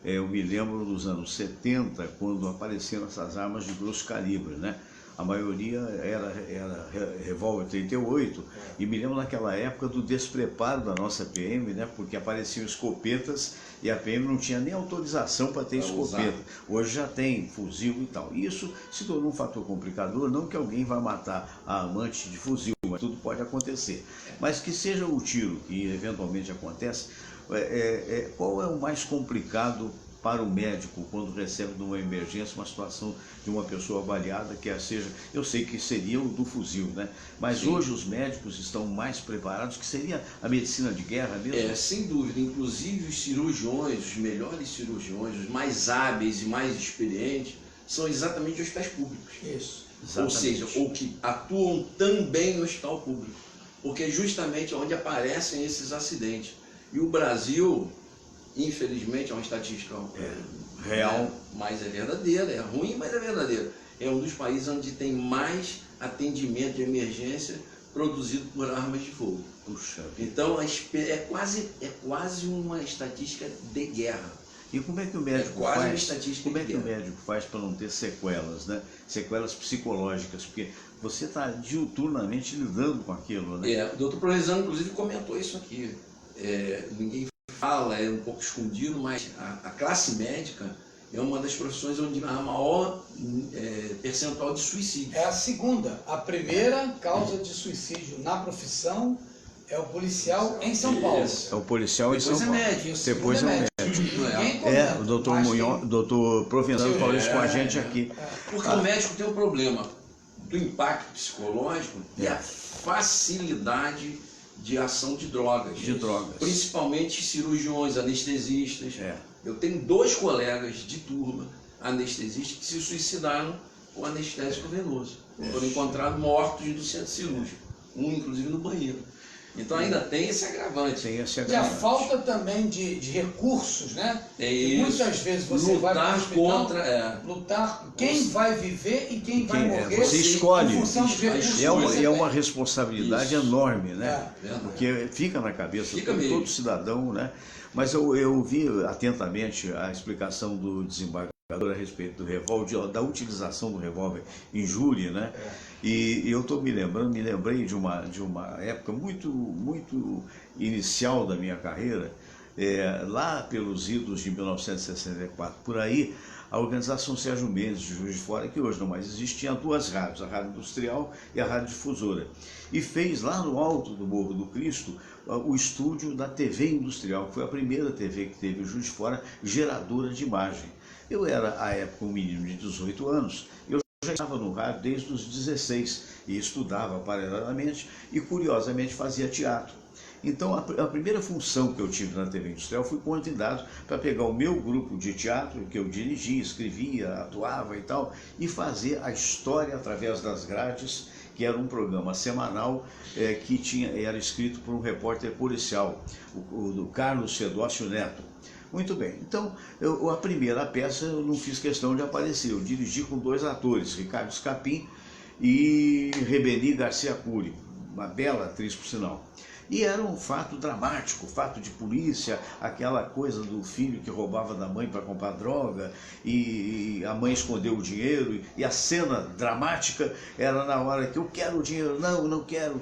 eu me lembro dos anos 70, quando apareceram essas armas de grosso calibre, né? A maioria era revólver 38, e me lembro naquela época do despreparo da nossa PM, né? Porque apareciam escopetas e a PM não tinha nem autorização para ter escopeta. Hoje já tem fuzil e tal. Isso se tornou um fator complicador, não que alguém vá matar a amante de fuzil, mas tudo pode acontecer. Mas que seja o tiro que eventualmente acontece, qual é o mais complicado para o médico quando recebe numa emergência uma situação de uma pessoa baleada, que seja, eu sei que seria o do fuzil, né? Mas sim, hoje os médicos estão mais preparados, que seria a medicina de guerra mesmo? Sem dúvida, inclusive os cirurgiões, os melhores cirurgiões, os mais hábeis e mais experientes, são exatamente hospitais públicos. Isso. Exatamente. Ou seja, ou que atuam também no hospital público, porque é justamente onde aparecem esses acidentes. E o Brasil, infelizmente, é uma estatística real, mas é verdadeira, é ruim, mas é verdadeira. É um dos países onde tem mais atendimento de emergência produzido por armas de fogo. Puxa. Então é quase uma estatística de guerra. E como é que o médico faz para não ter sequelas, né? Sequelas psicológicas, porque você está diuturnamente lidando com aquilo, né? O doutor Proezano, inclusive, comentou isso aqui. Ninguém fala, é um pouco escondido, mas a classe médica é uma das profissões onde há maior percentual de suicídio. É a segunda. A primeira causa de suicídio na profissão é o policial em São Paulo. É o policial em São Paulo. Depois é médico. O doutor Provenzano falou isso com a gente aqui. Porque o médico tem um problema do impacto psicológico e a facilidade de ação de drogas. Principalmente cirurgiões, anestesistas. Eu tenho 2 colegas de turma, anestesistas, que se suicidaram com anestésico venoso. Foram encontrados mortos do centro cirúrgico. Um, inclusive, no banheiro. Então ainda tem esse agravante. E a falta também de recursos, né? Muitas vezes você vai para o hospital lutar quem vai viver e quem vai morrer. Você escolhe. Em função dos recursos. É uma responsabilidade enorme, né? Porque fica na cabeça de todo cidadão, né? Mas eu ouvi atentamente a explicação do desembargador a respeito do revólver, da utilização do revólver em júri, né? E eu estou me lembrei de uma época muito inicial da minha carreira, lá pelos idos de 1964, por aí, a organização Sérgio Mendes de Juiz de Fora, que hoje não mais existe, tinha 2 rádios, a Rádio Industrial e a Rádio Difusora, e fez lá no alto do Morro do Cristo o estúdio da TV Industrial, que foi a primeira TV que teve em Juiz de Fora, geradora de imagem. Eu era, à época, um menino de 18 anos, eu já estava no rádio desde os 16 e estudava paralelamente e, curiosamente, fazia teatro. Então, a primeira função que eu tive na TV Industrial foi convidado para pegar o meu grupo de teatro, que eu dirigia, escrevia, atuava e tal, e fazer a história através das grades, que era um programa semanal que era escrito por um repórter policial, o Carlos Fedócio Neto. Muito bem, então a primeira peça eu não fiz questão de aparecer, eu dirigi com 2 atores, Ricardo Scapim e Rebeni Garcia Cury, uma bela atriz por sinal. E era um fato dramático, fato de polícia, aquela coisa do filho que roubava da mãe para comprar droga e a mãe escondeu o dinheiro, e a cena dramática era na hora que eu quero o dinheiro, não quero,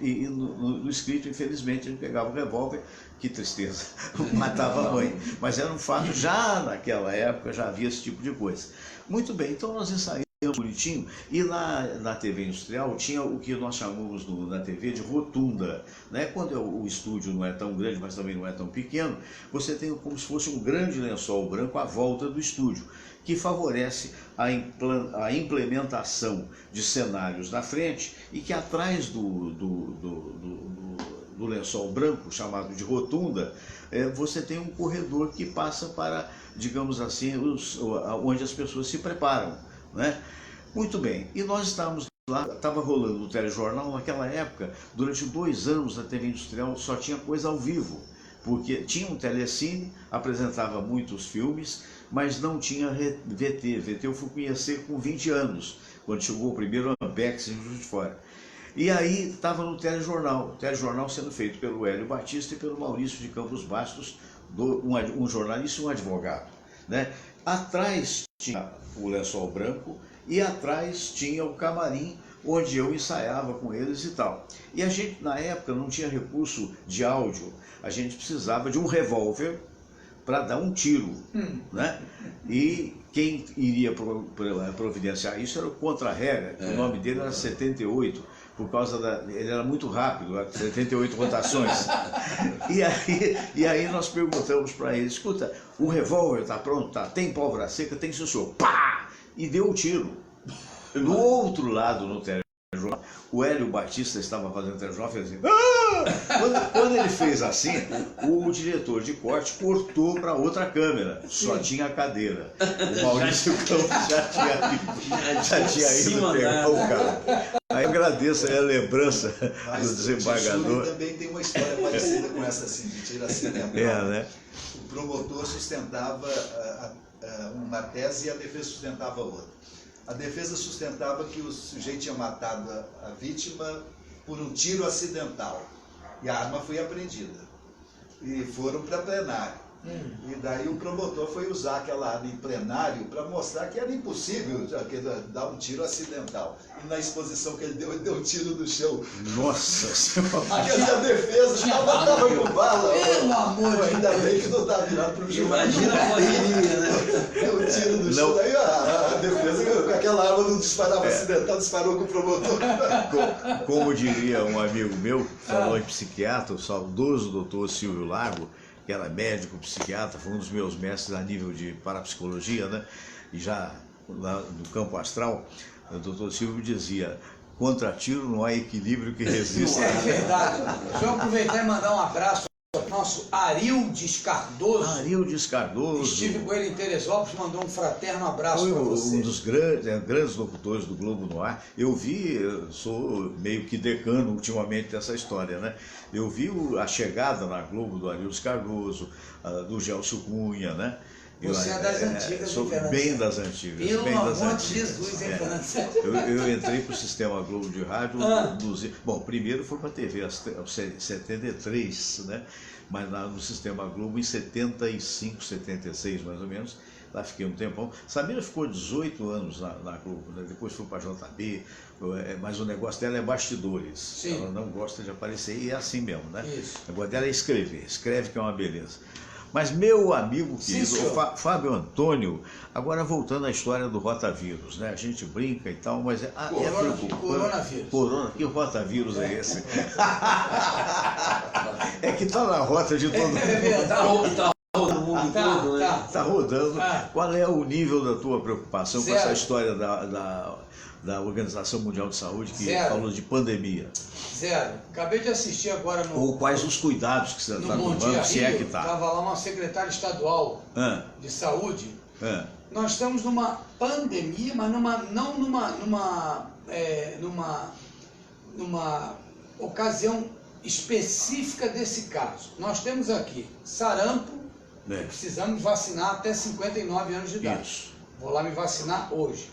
e no escrito, infelizmente, ele pegava o revólver, que tristeza, matava a mãe. Mas era um fato, já naquela época já havia esse tipo de coisa. Muito bem, então nós ensaiamos bonitinho. E na TV industrial tinha o que nós chamamos na TV de rotunda, né? Quando o estúdio não é tão grande, mas também não é tão pequeno, você tem como se fosse um grande lençol branco à volta do estúdio, que favorece a implementação de cenários na frente e que atrás do lençol branco, chamado de rotunda, você tem um corredor que passa para, digamos assim, onde as pessoas se preparam, né? Muito bem, e nós estávamos lá, estava rolando o telejornal naquela época. Durante 2 anos a TV industrial só tinha coisa ao vivo, porque tinha um telecine, apresentava muitos filmes, mas não tinha VT. VT eu fui conhecer com 20 anos, quando chegou o primeiro Ampex em Juiz de Fora. E aí estava no telejornal, o telejornal sendo feito pelo Hélio Batista e pelo Maurício de Campos Bastos, um jornalista e um advogado, né? Atrás tinha o lençol branco e atrás tinha o camarim onde eu ensaiava com eles e tal. E a gente, na época, não tinha recurso de áudio, a gente precisava de um revólver para dar um tiro, né? E quem iria providenciar isso era o Contra-Regra, o nome dele era 78, por causa ele era muito rápido, 78 rotações. E aí nós perguntamos para ele: escuta, o revólver está pronto? Tá? Tem pólvora seca? Tem, senhor. Pá! E deu o tiro. Do outro lado, no telejornal, o Hélio Batista estava fazendo telejornal e fez assim. Quando ele fez assim, o diretor de corte cortou para outra câmera, só tinha a cadeira. O Maurício Campos já tinha ido pegar o carro. Aí eu agradeço aí a lembrança do desembargador. Também tem uma história parecida com essa, assim, de tiro acidental. Né? O promotor sustentava uma tese e a defesa sustentava outra. A defesa sustentava que o sujeito tinha matado a vítima por um tiro acidental e a arma foi apreendida. E foram para plenário. E daí o promotor foi usar aquela arma em plenário para mostrar que era impossível dar um tiro acidental. E na exposição que ele deu um tiro no chão. Nossa Senhora! Aquela defesa estava com bala. Pelo amor de Deus! Ainda bem que não estava virado para o chão. Imagina a correria, né? Deu um tiro no chão, daí a defesa, com aquela arma não disparava acidental, disparou com o promotor. Como diria um amigo meu, falou em psiquiatra, o saudoso doutor Silvio Lago, que era médico, psiquiatra, foi um dos meus mestres a nível de parapsicologia, né? E já lá no campo astral, o doutor Silvio dizia: contra tiro não há equilíbrio que resista. É verdade. Deixa eu aproveitar e mandar um abraço ao nosso Arildes Cardoso. Arildes Cardoso. Estive com ele em Teresópolis, mandou um fraterno abraço para você. Foi um dos grandes locutores do Globo no Ar. Eu sou meio que decano ultimamente dessa história, né? Eu vi a chegada na Globo do Arildes Cardoso, do Gelcio Cunha, né? Você é das antigas, sou bem das antigas. Pelo bem das amor de antigas. Jesus, hein, Fernando? Eu entrei para o Sistema Globo de Rádio. Bom, primeiro foi para a TV, 73, né? Mas no Sistema Globo em 75, 76 mais ou menos. Lá fiquei um tempão. Samira ficou 18 anos na Globo, né? Depois foi para a JB, mas o negócio dela é bastidores. Sim. Ela não gosta de aparecer e é assim mesmo, né? Isso. O negócio dela é escrever, escreve que é uma beleza. Mas meu amigo querido, Fábio Antônio, agora voltando à história do rotavírus, né? A gente brinca e tal, mas é preocupante. Coronavírus. Que rotavírus é esse? É que está na rota de todo mundo. É verdade. Tá rodando o mundo todo, né? Está rodando. Qual é o nível da tua preocupação com essa história da Organização Mundial de Saúde que falou de pandemia? Zero. Acabei de assistir agora no... Ou quais os cuidados que você está tomando, se é que está? Estava lá uma secretária estadual de saúde. Nós estamos numa pandemia, mas não numa ocasião específica desse caso. Nós temos aqui sarampo, precisamos vacinar até 59 anos de idade. Isso. Vou lá me vacinar hoje.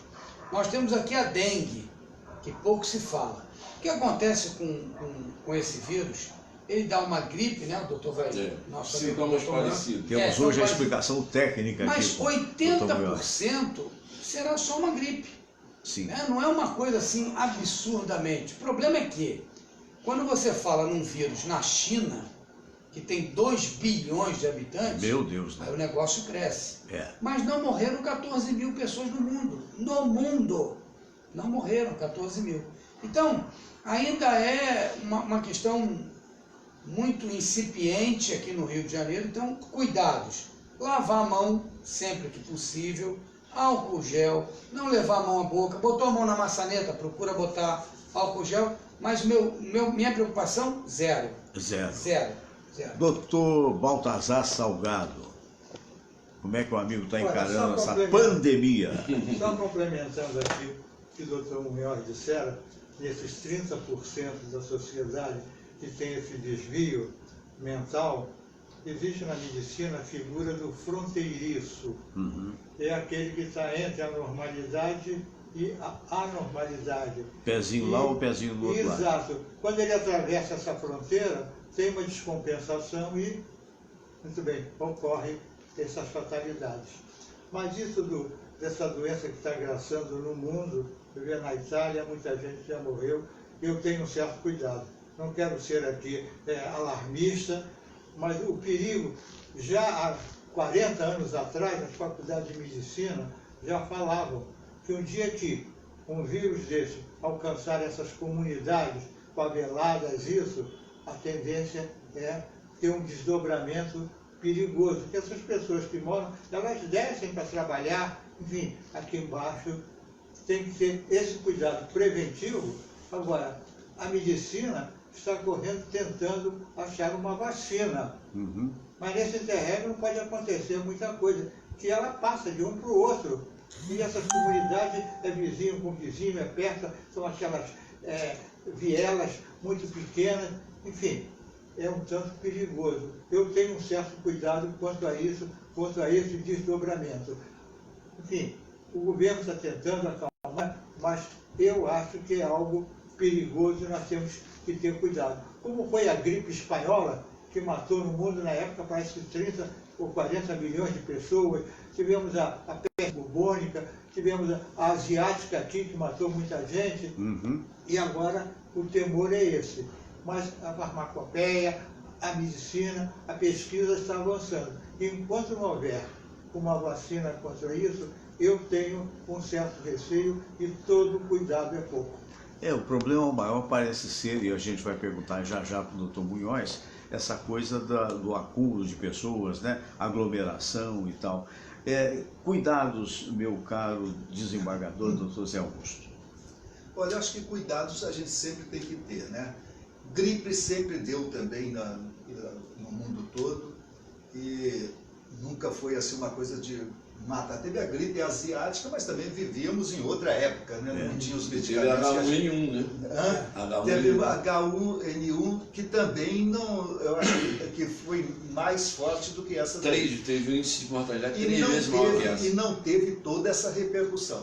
Nós temos aqui a dengue, que pouco se fala. O que acontece com esse vírus? Ele dá uma gripe, né? O doutor vai... Sintomas parecidos. Temos hoje a explicação técnica aqui. Mas 80% será só uma gripe. Sim. Né? Não é uma coisa assim absurdamente. O problema é que, quando você fala num vírus na China, que tem 2 bilhões de habitantes, Meu Deus, né? aí o negócio cresce. É. Mas não morreram 14 mil pessoas no mundo. No mundo! Não morreram 14 mil. Então, ainda é uma questão muito incipiente aqui no Rio de Janeiro. Então, cuidados. Lavar a mão sempre que possível. Álcool gel. Não levar a mão à boca. Botou a mão na maçaneta, procura botar álcool gel. Mas minha preocupação, zero. Zero. Zero. Zero. Doutor Baltazar Salgado, como é que o amigo está Olha, encarando só essa pandemia? Só complementando aqui o que o doutor Munhoz dissera, nesses 30% da sociedade que tem esse desvio mental, existe na medicina a figura do fronteiriço. Uhum. É aquele que está entre a normalidade e a anormalidade. Pezinho lá ou pezinho do outro lado? Exato. Quando ele atravessa essa fronteira, tem uma descompensação e, muito bem, ocorrem essas fatalidades. Mas isso dessa doença que está graçando no mundo, eu vi na Itália, muita gente já morreu, eu tenho um certo cuidado. Não quero ser aqui alarmista, mas o perigo, já há 40 anos atrás, nas faculdades de medicina, já falavam que um dia que um vírus desse alcançar essas comunidades faveladas, a tendência é ter um desdobramento perigoso, porque essas pessoas que moram, elas descem para trabalhar, enfim, aqui embaixo tem que ter esse cuidado preventivo. Agora, a medicina está correndo, tentando achar uma vacina, mas nesse interregno pode acontecer muita coisa, que ela passa de um para o outro, e essas comunidades é vizinho com vizinho, é perto, são aquelas vielas muito pequenas, enfim, é um tanto perigoso. Eu tenho um certo cuidado quanto a isso, quanto a esse desdobramento. Enfim, o governo está tentando acalmar, mas eu acho que é algo perigoso e nós temos que ter cuidado. Como foi a gripe espanhola, que matou no mundo na época, parece que 30 ou 40 milhões de pessoas, tivemos a peste bubônica, tivemos a asiática aqui, que matou muita gente, e agora o temor é esse. Mas a farmacopeia, a medicina, a pesquisa está avançando. E enquanto não houver uma vacina contra isso, eu tenho um certo receio e todo cuidado é pouco. O problema maior parece ser, e a gente vai perguntar já para o doutor Munhoz, essa coisa do acúmulo de pessoas, né? Aglomeração e tal. Cuidados, meu caro desembargador, doutor Zé Augusto. Olha, eu acho que cuidados a gente sempre tem que ter, né? Gripe sempre deu também no mundo todo e nunca foi assim uma coisa de matar. Teve a gripe asiática, mas também vivíamos em outra época, né? Não tinha os medicamentos. Teve H1N1, né? Teve o H1N1, que também não, eu acho que foi mais forte do que essa. Teve um índice de mortalidade 3 vezes maior que essa. E não teve toda essa repercussão.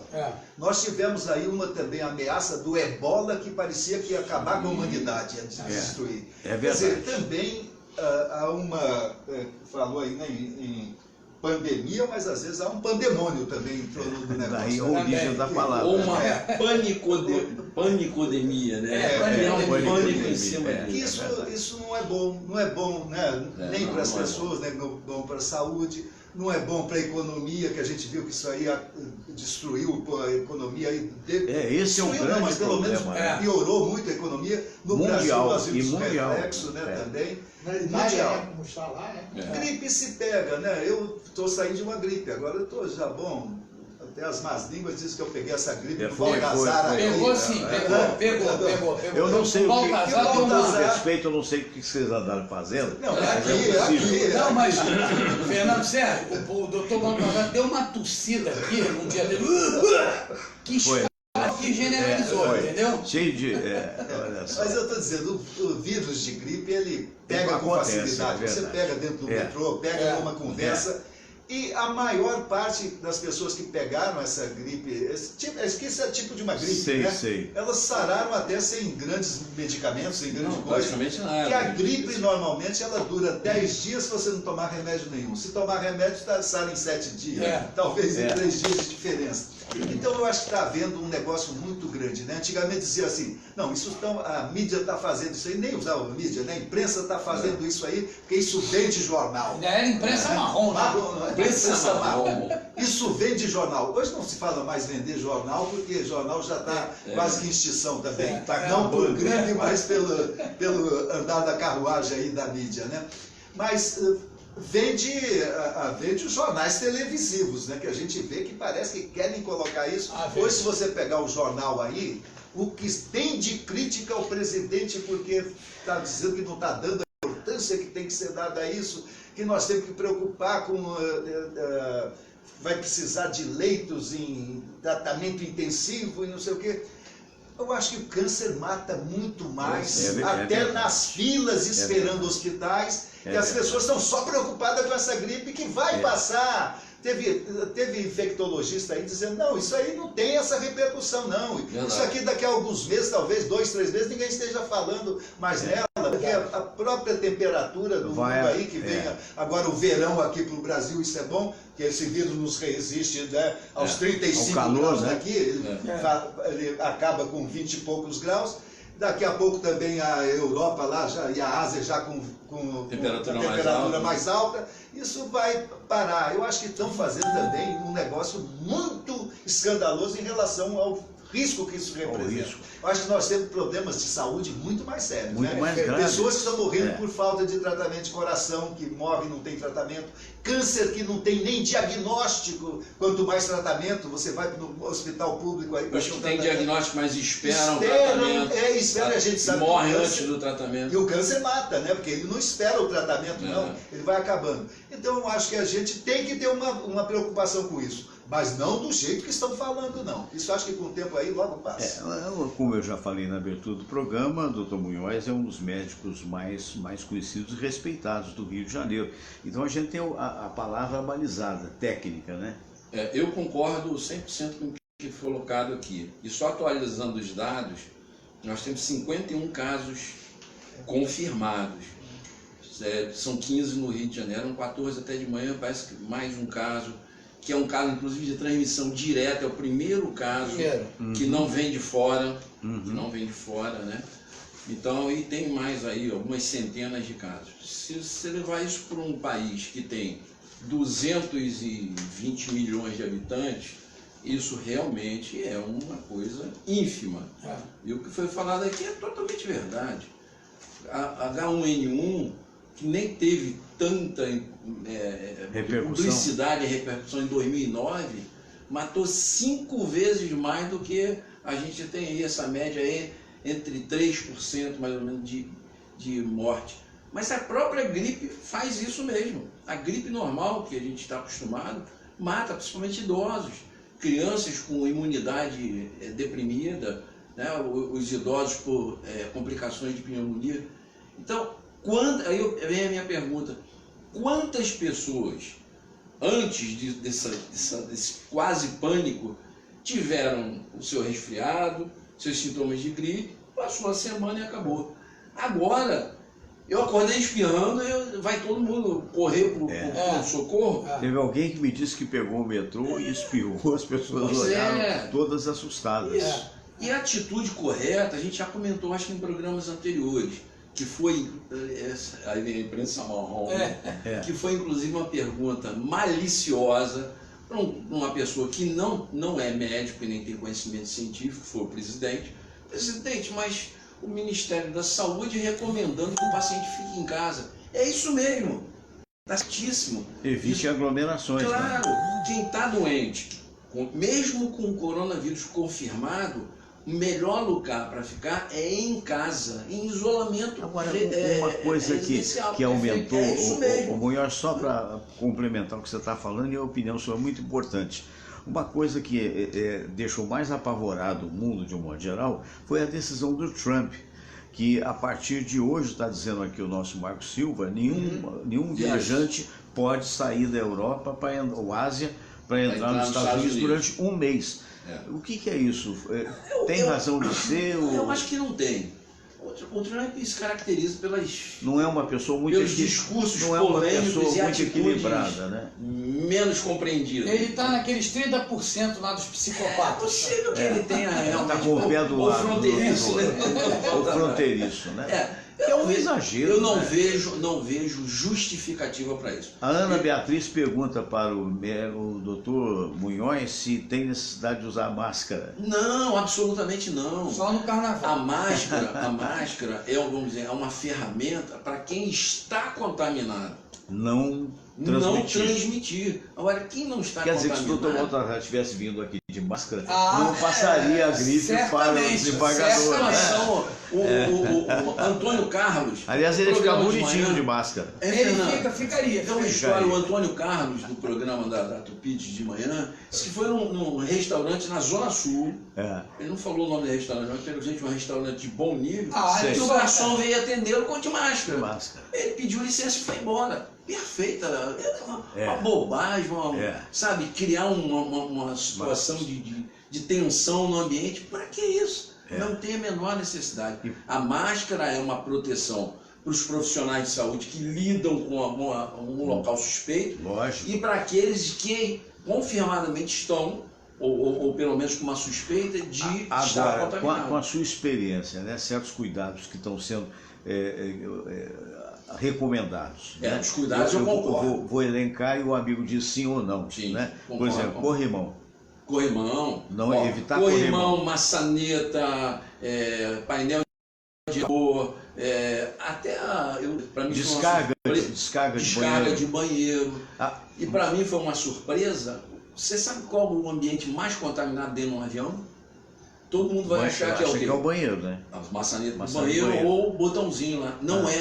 Nós tivemos aí uma também ameaça do ebola, que parecia que ia acabar com a humanidade, ia destruir. É verdade. Quer dizer, também há uma, falou aí, né, em pandemia, mas às vezes há um pandemônio também em torno do negócio. Daí a origem da palavra. Ou uma panicodemia, né? Pânico em cima disso. Isso não é bom, né? Nem para as pessoas, nem bom para a saúde, não é bom para a economia, que a gente viu que isso aí destruiu a economia. Esse é um grande mas pelo menos problema, piorou muito a economia. No mundial, Brasil, nós vimos e mundial, reflexo, né, também. Na Itália, como está lá, né? Gripe se pega, né? Eu estou saindo de uma gripe, agora eu estou já bom. Até as más línguas dizem que eu peguei essa gripe do Baltazar aí. Pegou sim, pegou. Eu não sei o que, Baltazar, com todo respeito, eu não sei o que vocês andaram fazendo. Não, aqui. Não, mas, Fernando Sérgio, o doutor Baltazar deu uma tossida aqui num dia dele, que generalizou, entendeu? Cheio de... olha só. Mas eu estou dizendo, o vírus de gripe, ele pega com facilidade. Você pega dentro do metrô, pega numa conversa. E a maior parte das pessoas que pegaram essa gripe, esse é tipo de uma gripe, né? Elas sararam até sem grandes medicamentos, sem grande coisa. Praticamente nada. E a gripe, normalmente, ela dura 10 dias se você não tomar remédio nenhum. Se tomar remédio, sara em 7 dias. Talvez em 3 dias de diferença. Então eu acho que está havendo um negócio muito grande, né? Antigamente dizia assim, não, a mídia está fazendo isso aí, nem usava a mídia, né? A imprensa está fazendo isso aí, porque isso vende jornal. Ainda era imprensa marrom, né? Imprensa marrom. Isso vende jornal. Hoje não se fala mais vender jornal, porque jornal já está quase que em extinção também. Não por gripe, mas pelo andar da carruagem aí da mídia, né? Mas vende os jornais televisivos, né? Que a gente vê que parece que querem colocar isso. Hoje, se você pegar o jornal aí, o que tem de crítica ao presidente, porque está dizendo que não está dando a importância que tem que ser dada a isso, que nós temos que preocupar com... vai precisar de leitos em tratamento intensivo e não sei o quê. Eu acho que o câncer mata muito mais, até nas filas esperando hospitais, e as pessoas estão só preocupadas com essa gripe que vai passar. Teve infectologista aí dizendo, não, isso aí não tem essa repercussão, não. Isso aqui daqui a alguns meses, talvez 2, 3 meses, ninguém esteja falando mais nela, porque a própria temperatura do mundo aí, que vem agora o verão aqui para o Brasil, isso é bom, que esse vírus nos resiste, né, aos 35 graus aqui, ele acaba com 20 e poucos graus. Daqui a pouco também a Europa lá e a Ásia já com temperatura mais alta. Isso vai parar. Eu acho que estão fazendo também um negócio muito escandaloso em relação ao risco que isso representa. Eu acho que nós temos problemas de saúde muito mais sérios. Muito mais graves. Pessoas que estão morrendo por falta de tratamento de coração, que morrem e não tem tratamento. Câncer que não tem nem diagnóstico. Quanto mais tratamento, você vai no hospital público aí... Os que têm diagnóstico, mas esperam tratamento. A gente sabe morre antes do tratamento. E o câncer mata, né? Porque ele não espera o tratamento, não. Ele vai acabando. Então, eu acho que a gente tem que ter uma preocupação com isso. Mas não do jeito que estão falando, não. Isso acho que com o tempo aí logo passa. Como eu já falei na abertura do programa, Dr. Munhoz é um dos médicos mais conhecidos e respeitados do Rio de Janeiro. Então a gente tem a palavra balizada, técnica, né? Eu concordo 100% com o que foi colocado aqui. E só atualizando os dados, nós temos 51 casos confirmados. São 15 no Rio de Janeiro, 14 até de manhã, parece que mais um caso, que é um caso, inclusive, de transmissão direta, é o primeiro caso que não vem de fora, né? Então, e tem mais aí, algumas centenas de casos. Se você levar isso para um país que tem 220 milhões de habitantes, isso realmente é uma coisa ínfima. E o que foi falado aqui é totalmente verdade. A H1N1, que nem teve tanta publicidade e repercussão em 2009, matou 5 vezes mais do que a gente tem aí, essa média aí, entre 3% mais ou menos de morte. Mas a própria gripe faz isso mesmo. A gripe normal, que a gente está acostumado, mata principalmente idosos, crianças com imunidade deprimida, né, os idosos por complicações de pneumonia. Então, aí vem a minha pergunta, quantas pessoas, antes desse quase pânico, tiveram o seu resfriado, seus sintomas de gripe, passou a semana e acabou. Agora, eu acordei espirrando e vai todo mundo correr pro socorro. Teve alguém que me disse que pegou o metrô e espirrou, as pessoas olharam todas assustadas. E a atitude correta, a gente já comentou, acho que em programas anteriores, que foi, aí vem a imprensa marrom, que foi inclusive uma pergunta maliciosa para uma pessoa que não é médico e nem tem conhecimento científico, foi o presidente. Presidente, mas o Ministério da Saúde recomendando que o paciente fique em casa. É isso mesmo, está certíssimo. Evite aglomerações. Claro, quem está doente, mesmo com o coronavírus confirmado, o melhor lugar para ficar é em casa, em isolamento. Agora, uma coisa que aumentou, o Munhoz, só para complementar o que você está falando, e a opinião sua é muito importante. Uma coisa que deixou mais apavorado o mundo de um modo geral foi a decisão do Trump, que a partir de hoje, está dizendo aqui o nosso Marco Silva, nenhum viajante pode sair da Europa ou Ásia para entrar nos Estados Unidos durante um mês. O que é isso? Tem razão de ser? Eu acho que não tem. O Trump se caracteriza Não é uma pessoa muito pelos discursos não é uma polêmicos pessoa e muito atitudes equilibrada, né? menos compreendidas. Ele está naqueles 30% lá dos É psicopatas. possível que ele tenha Tá com o pé do ou lado fronteiriço, do- né? o fronteiriço, né? É um exagero. Eu não né? vejo justificativa para isso. A Ana Beatriz pergunta para o doutor Munhoz se tem necessidade de usar máscara. Não, absolutamente não. Só no A carnaval. máscara é, vamos dizer, é uma ferramenta para quem está contaminado. Não Não transmitir. transmitir. Agora, quem não está Quer dizer que se o doutor contaminado... Baltazar tivesse vindo aqui de máscara, Ah, não passaria a gripe para o certamente, desembargador. Mas Né? são o Antônio Carlos... Aliás, ele no fica programa de bonitinho manhã- de máscara. Ele Fernando, ficaria. tem uma história, o Antônio Carlos, do programa da Tupi de manhã, disse que foi num restaurante na Zona Sul. É. Ele não falou o nome do restaurante, mas pelo jeito um restaurante de bom nível. Ah, E ele o só- garçom veio atendê-lo com de De máscara. máscara. Ele pediu licença e foi embora. Perfeita. É. Uma bobagem, É. sabe? Criar uma situação de tensão no ambiente. Para que isso? É. Não tem a menor necessidade. A máscara é uma proteção para os profissionais de saúde que lidam com um local suspeito Lógico. e para aqueles que confirmadamente estão, ou pelo menos com uma suspeita de estar Agora, contaminados. com a sua experiência, né, certos cuidados que estão sendo recomendados. É, né? os cuidados eu concordo. Vou elencar e o amigo diz sim ou não. Sim, né? Por concordo, exemplo, concordo. corrimão. Corrimão, Não, ó, evitar corrimão, maçaneta, painel de cor, até para mim Descarga, foi uma surpresa. descarga de Descarga banheiro. de banheiro. Ah, E para mim foi uma surpresa. Você sabe qual o ambiente mais contaminado dentro de um avião? Todo mundo vai achar que é o acho quê? que é o banheiro, né? As maçanetas do Maçaneta do banheiro banheiro. ou o botãozinho lá. Não Ah.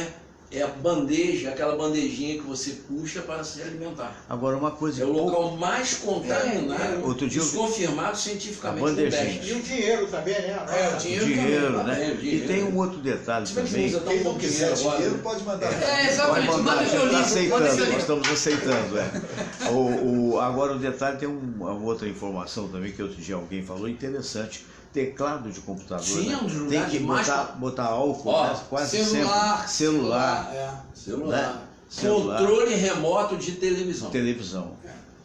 é a bandeja, aquela bandejinha que você puxa para se alimentar. Agora, uma coisa É o que local mais contaminado, Outro dia eu vi- confirmado cientificamente A no bandejinha. teste. E o dinheiro também, né? É, o dinheiro dinheiro, também. né? o dinheiro. E tem um outro detalhe Se bem que também. usa tão Quem não pouco quiser agora, dinheiro né? pode mandar. É, exatamente. Pode mandar, Manda a gente meu está livro. aceitando, Manda meu nós livro. estamos aceitando. Agora o detalhe tem uma outra informação também que outro dia alguém falou, interessante. Teclado de computador. Sim, né? é um dos Tem lugares que mais- botar álcool, Ó, né? Quase Celular. sempre. Celular, É. Celular. Né? Celular. Controle remoto de televisão. televisão,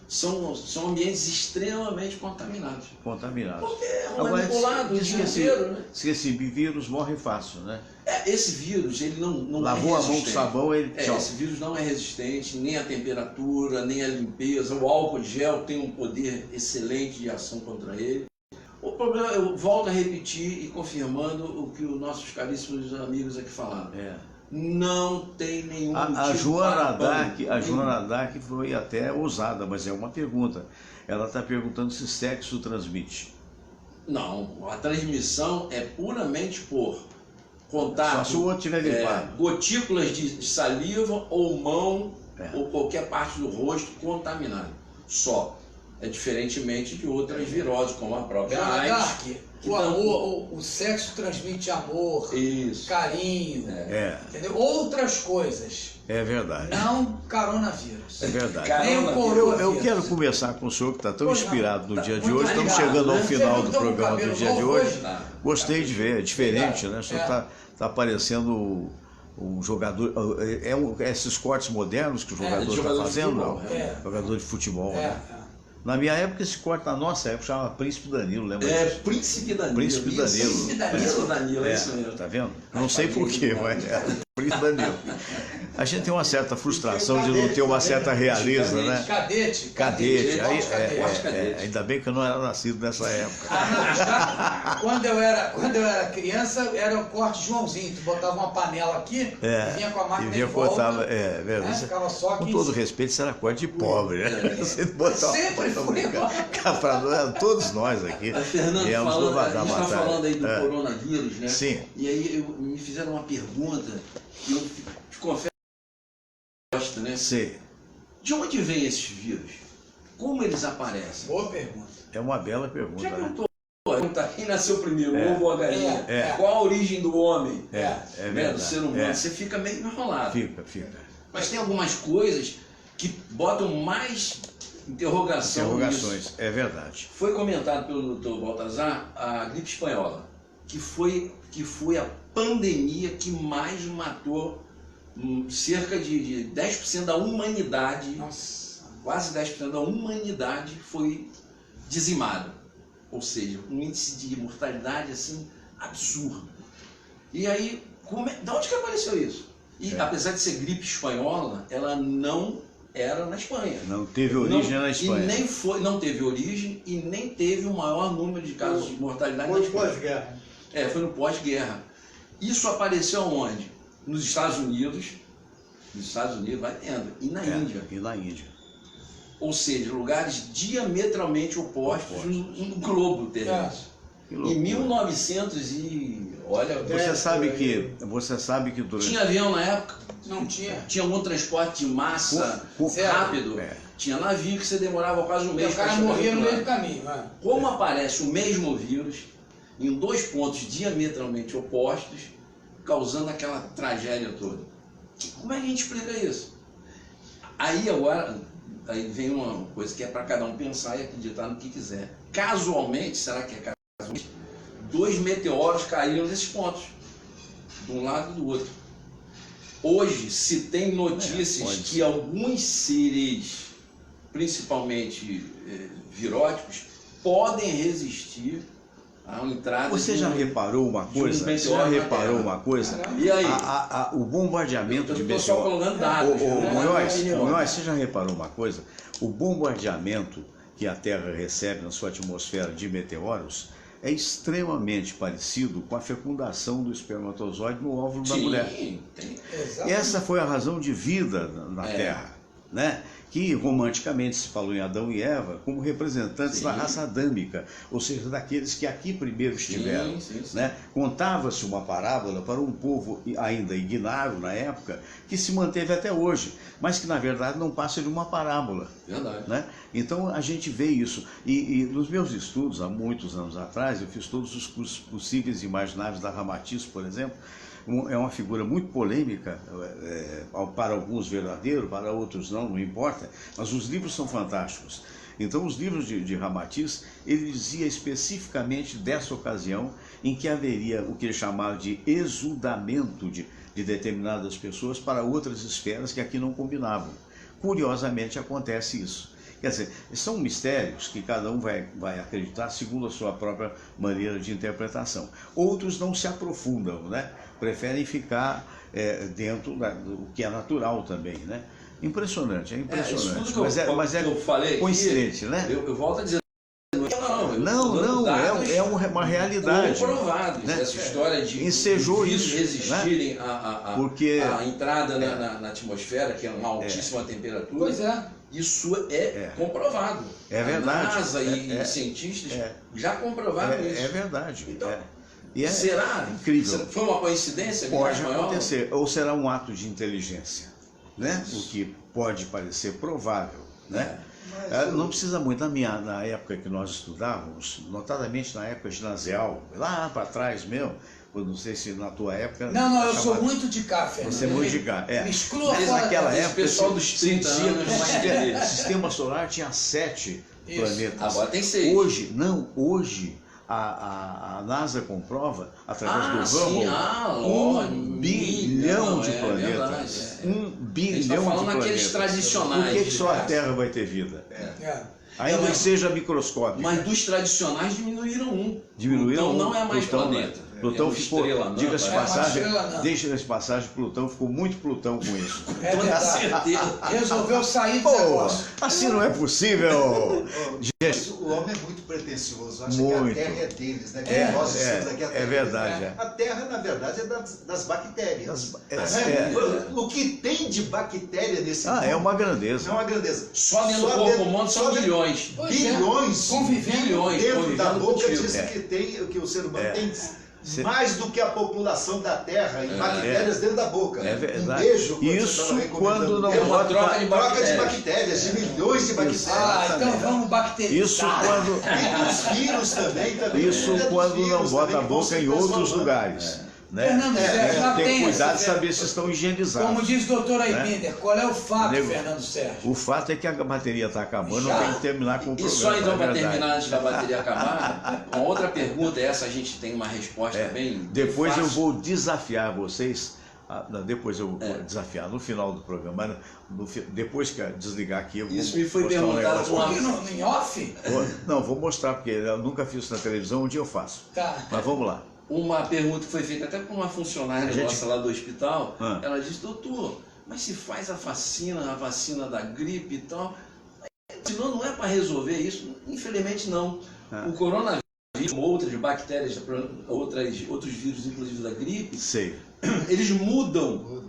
São ambientes extremamente contaminados. contaminados. Porque é Agora, manipulado o dia esqueci, inteiro, né? esqueci, vírus morre fácil, né? Esse vírus, ele não Lavou é a mão com resistente. sabão, ele tchau. Esse vírus não é resistente, nem à temperatura, nem à limpeza. O álcool gel tem um poder excelente de ação contra ele. O problema, eu volto a repetir e confirmando o que os nossos caríssimos amigos aqui falaram. É. Não tem nenhum A motivo Joana para Dark, pânico. a Joana Dark foi até ousada, mas é uma pergunta. Ela está perguntando se sexo transmite. Não, a transmissão é puramente por contato, Só se o outro tiver gripado. gotículas de saliva ou mão É. ou qualquer parte do rosto contaminada. Só. É diferentemente de outras viroses, como a própria Joana AIDS. Dark, que o tam- amor, o sexo transmite amor, Isso. carinho, entendeu? Outras coisas, É verdade. não coronavírus. É verdade. Cara, Nem o eu- coronavírus. Eu quero começar com o senhor que está tão Pois não. inspirado no Tá dia de muito hoje. Estamos ligado, chegando ao né? final Você do viu que eu tô com programa do cabelo dia de novo hoje. hoje? Tá. Gostei de ver, é diferente, né? O senhor É. está parecendo um jogador. Esses cortes modernos que o jogador está jogador de fazendo? futebol, Não. é. Jogador de futebol, É, né? Na minha época, esse corte, na nossa época, chamava Príncipe Danilo, lembra disso? Príncipe Danilo. Príncipe Isso, Danilo. Príncipe Danilo, é isso mesmo. Tá vendo? Não sei porquê, mas é Príncipe Danilo. A gente tem uma certa frustração de não ter uma certa realeza, né? Cadete. Cadete. Aí, Corte cadete. ainda bem que eu não era nascido nessa época. Quando eu era criança, era o corte Joãozinho. Tu botava uma panela aqui e vinha com a máquina E vinha de volta. cortava, verdade. né? Ficava só Com 15. todo respeito, isso era corte de pobre, né? Você botava Sempre foi. todos nós aqui. Fernando, viemos falando, da a gente está batalha. falando aí do É. coronavírus, né? Sim. E aí me fizeram uma pergunta que eu te confesso que gosto, né? Sim. De onde vêm esses vírus? Como eles aparecem? Boa pergunta. É uma bela pergunta, Já né? perguntou? Pergunta, quem nasceu primeiro, É. o ovo ou a galinha? É. Qual a origem do homem? É Né, verdade. do ser humano? É. Você fica meio enrolado. Fica. Mas tem algumas coisas que botam mais interrogação nisso. Interrogações, é verdade. Foi comentado pelo Dr. Baltazar a gripe espanhola. que foi a pandemia que mais matou cerca de 10% da humanidade. Nossa. Quase 10% da humanidade foi dizimada. Ou seja, um índice de mortalidade assim absurdo. E aí, de onde que apareceu isso? E apesar de ser gripe espanhola, ela não era na Espanha. Não teve origem na Espanha. E nem não teve origem e nem teve o maior número de casos de mortalidade na Foi Espanha. pós-guerra. Foi no pós-guerra. Isso apareceu onde? Nos Estados Unidos. Nos Estados Unidos, vai vendo. E na Índia. E na Índia. Ou seja, lugares diametralmente opostos no globo terrestre. Em 1900 e... Olha, Você sabe que durante... Tinha avião na época? Não tinha. Tinha algum transporte de massa rápido? Tinha navio que você demorava quase um mês. O cara morria no meio do caminho. Como aparece o mesmo vírus em dois pontos diametralmente opostos, causando aquela tragédia toda? Como é que a gente explica isso? Aí vem uma coisa que é para cada um pensar e acreditar no que quiser. Casualmente, será que é casualmente? 2 meteoros caíram nesses pontos, de um lado e do outro. Hoje se tem notícias que alguns seres, principalmente viróticos, podem resistir à entrada. Você já reparou uma coisa? E aí? O bombardeamento de meteoros. Só colocando dados. Munhoz, você já reparou uma coisa? O bombardeamento que a Terra recebe na sua atmosfera de meteoros é extremamente parecido com a fecundação do espermatozoide no óvulo da mulher. Essa foi a razão de vida na Terra, né? Que romanticamente se falou em Adão e Eva como representantes da raça adâmica, ou seja, daqueles que aqui primeiro estiveram. Né? Contava-se uma parábola para um povo ainda ignaro na época, que se manteve até hoje, mas que na verdade não passa de uma parábola. Verdade. Né? Então a gente vê isso. E nos meus estudos, há muitos anos atrás, eu fiz todos os cursos possíveis e imagináveis da Ramatiz, por exemplo. É uma figura muito polêmica, para alguns verdadeiro, para outros não importa, mas os livros são fantásticos. Então os livros de Ramatiz, ele dizia especificamente dessa ocasião em que haveria o que ele chamava de exudamento de determinadas pessoas para outras esferas que aqui não combinavam. Curiosamente acontece isso. Quer dizer, são mistérios que cada um vai acreditar segundo a sua própria maneira de interpretação. Outros não se aprofundam, né? Preferem ficar dentro do que é natural também, né? Impressionante, é impressionante. Mas é coincidente, né? Eu volto a dizer, é uma realidade. Comprovado, né? Essa história de ensejou vírus isso, resistirem né? à entrada na atmosfera, que é uma altíssima temperatura. Pois é. Isso é comprovado. É verdade. A NASA e cientistas já comprovaram isso. É verdade. Então, e será incrível. Foi uma coincidência? Pode acontecer, ou será um ato de inteligência, né? O que pode parecer provável, né? Não precisa muito. Na época que nós estudávamos, notadamente na época ginasial, lá para trás mesmo, eu não sei se na tua época... Não, eu sou muito de cá, Fernando. Você é muito de cá, Me exclua mas fora naquela época, o pessoal dos 30 anos, o sistema solar tinha 7 planetas. Agora tem 6. Hoje a NASA comprova, através do Hubble, 1 bilhão de planetas. 1 bilhão de planetas. falando naqueles tradicionais. Por que só a Terra vai ter vida? Ainda que seja microscópica. Mas dos tradicionais diminuíram um. Diminuíram Plutão não é mais Plutão, planeta. Plutão ficou, diga-se passagem, Plutão ficou muito Plutão com isso. Toda certeza. Resolveu sair do negócio. Assim não é possível. O homem é muito pretensioso, acha que a Terra é deles, né? Que nós estamos aqui a Terra. É verdade. A Terra, na verdade, é das bactérias. O que tem de bactéria nesse mundo é uma grandeza. É uma grandeza. Só dentro do corpo humano são bilhões. Bilhões. Convivendo dentro da boca diz que o ser humano tem mais do que a população da Terra em bactérias dentro da boca. É verdade. Um beijo. Isso quando não uma troca de bactérias, de milhões de bactérias. Então vamos bacterizar. Isso quando... E dos vírus também. Isso quando não bota a boca em outros lugares. né? Fernando Sérgio, já tem tem cuidado de essa- saber se estão higienizados. Como diz o doutor Aibinder, qual é o fato, Nego- Fernando Sérgio? O fato é que a bateria está acabando, Já? tem que terminar com o E programa. só então, é para verdade. terminar, antes da bateria acabar, uma outra pergunta, essa a gente tem uma resposta bem Depois eu fácil. vou desafiar vocês, depois eu vou desafiar no final do programa, depois que desligar aqui, eu vou Isso me foi mostrar um perguntado negócio. por Por que não, em off? Não, vou mostrar, porque eu nunca fiz isso na televisão, um dia eu faço. Tá. Mas vamos lá. Uma pergunta que foi feita até por uma funcionária nossa lá do hospital, ela disse, doutor, mas se faz a vacina da gripe e tal, senão não é para resolver isso? Infelizmente não. O coronavírus, como outras bactérias, outros vírus, inclusive da gripe, Sei. eles mudam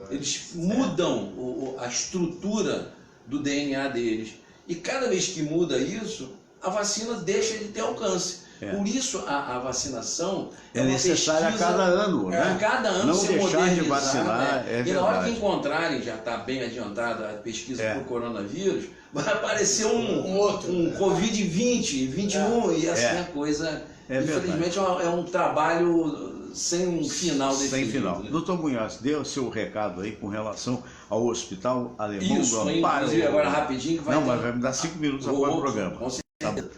a estrutura do DNA deles. E cada vez que muda isso, a vacina deixa de ter alcance. Por isso a vacinação É uma necessária a pesquisa- cada ano, né? A cada ano Não ser deixar de modernizada, vacinar, é E na hora que verdade. encontrarem, já está bem adiantada a pesquisa para o coronavírus, vai aparecer um Covid-20, 21, e assim a coisa, infelizmente, é um trabalho sem um final definido. Sem final. Né? Doutor Munhoz, dê o seu recado aí com relação ao Hospital Alemão Isso, do Amparo. inclusive agora rapidinho que vai Não, ter... mas vai me dar 5 minutos após o programa. Com certeza.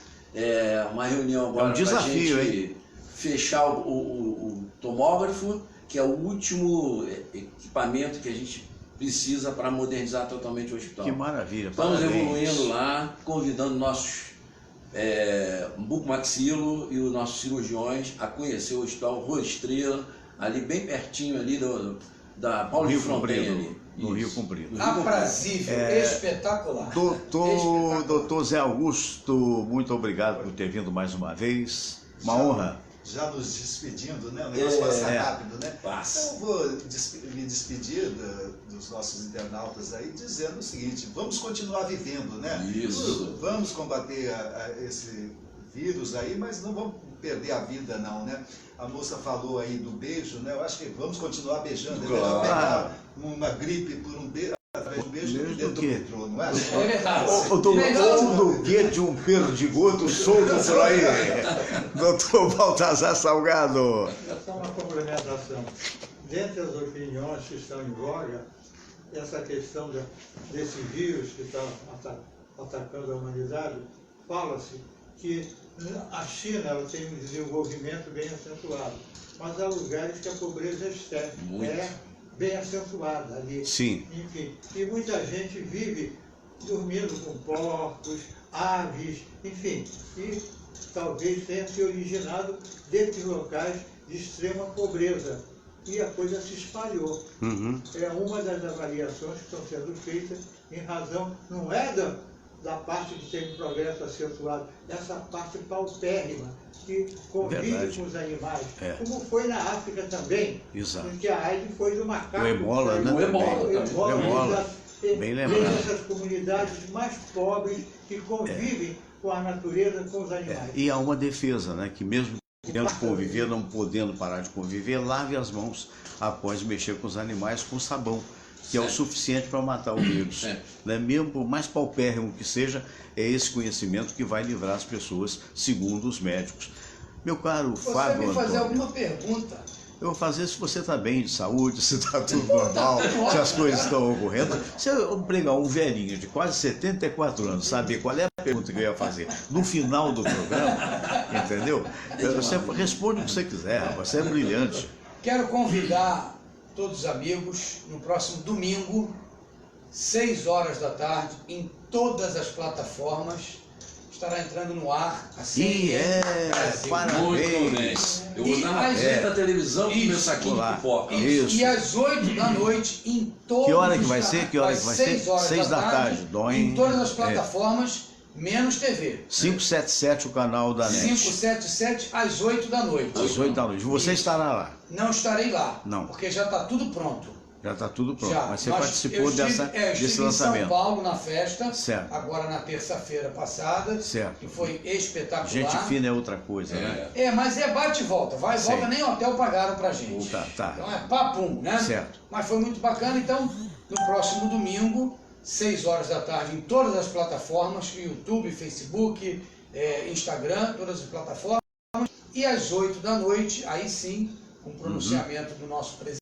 Uma reunião agora para desafio, a gente hein? fechar o tomógrafo, que é o último equipamento que a gente precisa para modernizar totalmente o hospital. Que maravilha. Estamos parabéns. evoluindo lá, convidando nossos bucomaxilo e os nossos cirurgiões a conhecer o hospital Rua Estrela, ali bem pertinho ali da Paulo de Rio Fronteira. Comprido, no Rio Comprido. Aprazível, espetacular. Doutor Zé Augusto, muito obrigado por ter vindo mais uma vez. Uma honra. Já nos despedindo, né? O negócio passa rápido, né? Passa. Então eu vou me despedir dos nossos internautas aí, dizendo o seguinte: vamos continuar vivendo, né? Isso. Vamos combater esse vírus aí, mas não vamos perder a vida, não, né? A moça falou aí do beijo, né? Eu acho que vamos continuar beijando. É melhor pegar uma gripe por um beijo, através de um beijo do que dentro do metrô, não é? É verdade. Ou do que de um perdigoto solto por aí. Doutor Baltazar Salgado. Só uma complementação. Dentre as opiniões que estão em voga, essa questão desse vírus que está atacando a humanidade, fala-se que a China ela tem um desenvolvimento bem acentuado, mas há lugares que a pobreza é bem acentuada ali. Sim. Enfim, e muita gente vive dormindo com porcos, aves, enfim, e talvez tenha se originado desses locais de extrema pobreza. E a coisa se espalhou. É uma das avaliações que estão sendo feitas em razão, não é da parte que tem um progresso acentuado, essa parte paupérrima que convive Verdade. com os animais, como foi na África também, Exato. em que a AIDS foi do macaco. O ebola, né? O Ebola. ebola. Bem lembrado. Essas comunidades mais pobres que convivem com a natureza, com os animais. E há uma defesa, né? Que mesmo podendo conviver, não podendo parar de conviver, lave as mãos após mexer com os animais com sabão, que é o suficiente para matar o vírus. Né? Mesmo por mais paupérrimo que seja, é esse conhecimento que vai livrar as pessoas, segundo os médicos. Meu caro Fábio Você me fazer Antônio, alguma pergunta? eu vou fazer se você está bem de saúde, se está tudo normal, se as coisas estão ocorrendo. Se eu pregar um velhinho de quase 74 anos, saber qual é a pergunta que eu ia fazer no final do programa, entendeu? Você responde o que você quiser, você é brilhante. Quero convidar todos os amigos no próximo domingo, 6 horas da tarde, em todas as plataformas. Estará entrando no ar assim. Parabéns. Eu vou dar na frente da televisão com meu saquinho de pipoca. Isso. E às 8 da noite, em todos Que hora que os vai ser? Que hora que vai ser? 6 horas 6 da tarde. em todas as plataformas, menos TV. 577 o canal da NET. 577 às 8 da noite. Às 8 da noite. Você estará lá. Não estarei lá, Não. porque já está tudo pronto. Já está tudo pronto. Já. Mas você Eu participou estive desse em lançamento. São Paulo na festa, Certo. agora na terça-feira passada, Certo. que foi espetacular. Gente fina é outra coisa, né? Mas é bate e volta, vai e Sei. volta, nem hotel pagaram pra gente. Tá. Então é papum, né? Certo. Mas foi muito bacana, então no próximo domingo, 6 horas da tarde, em todas as plataformas, YouTube, Facebook, Instagram, todas as plataformas, e às 8 da noite, aí sim, um pronunciamento do nosso presidente.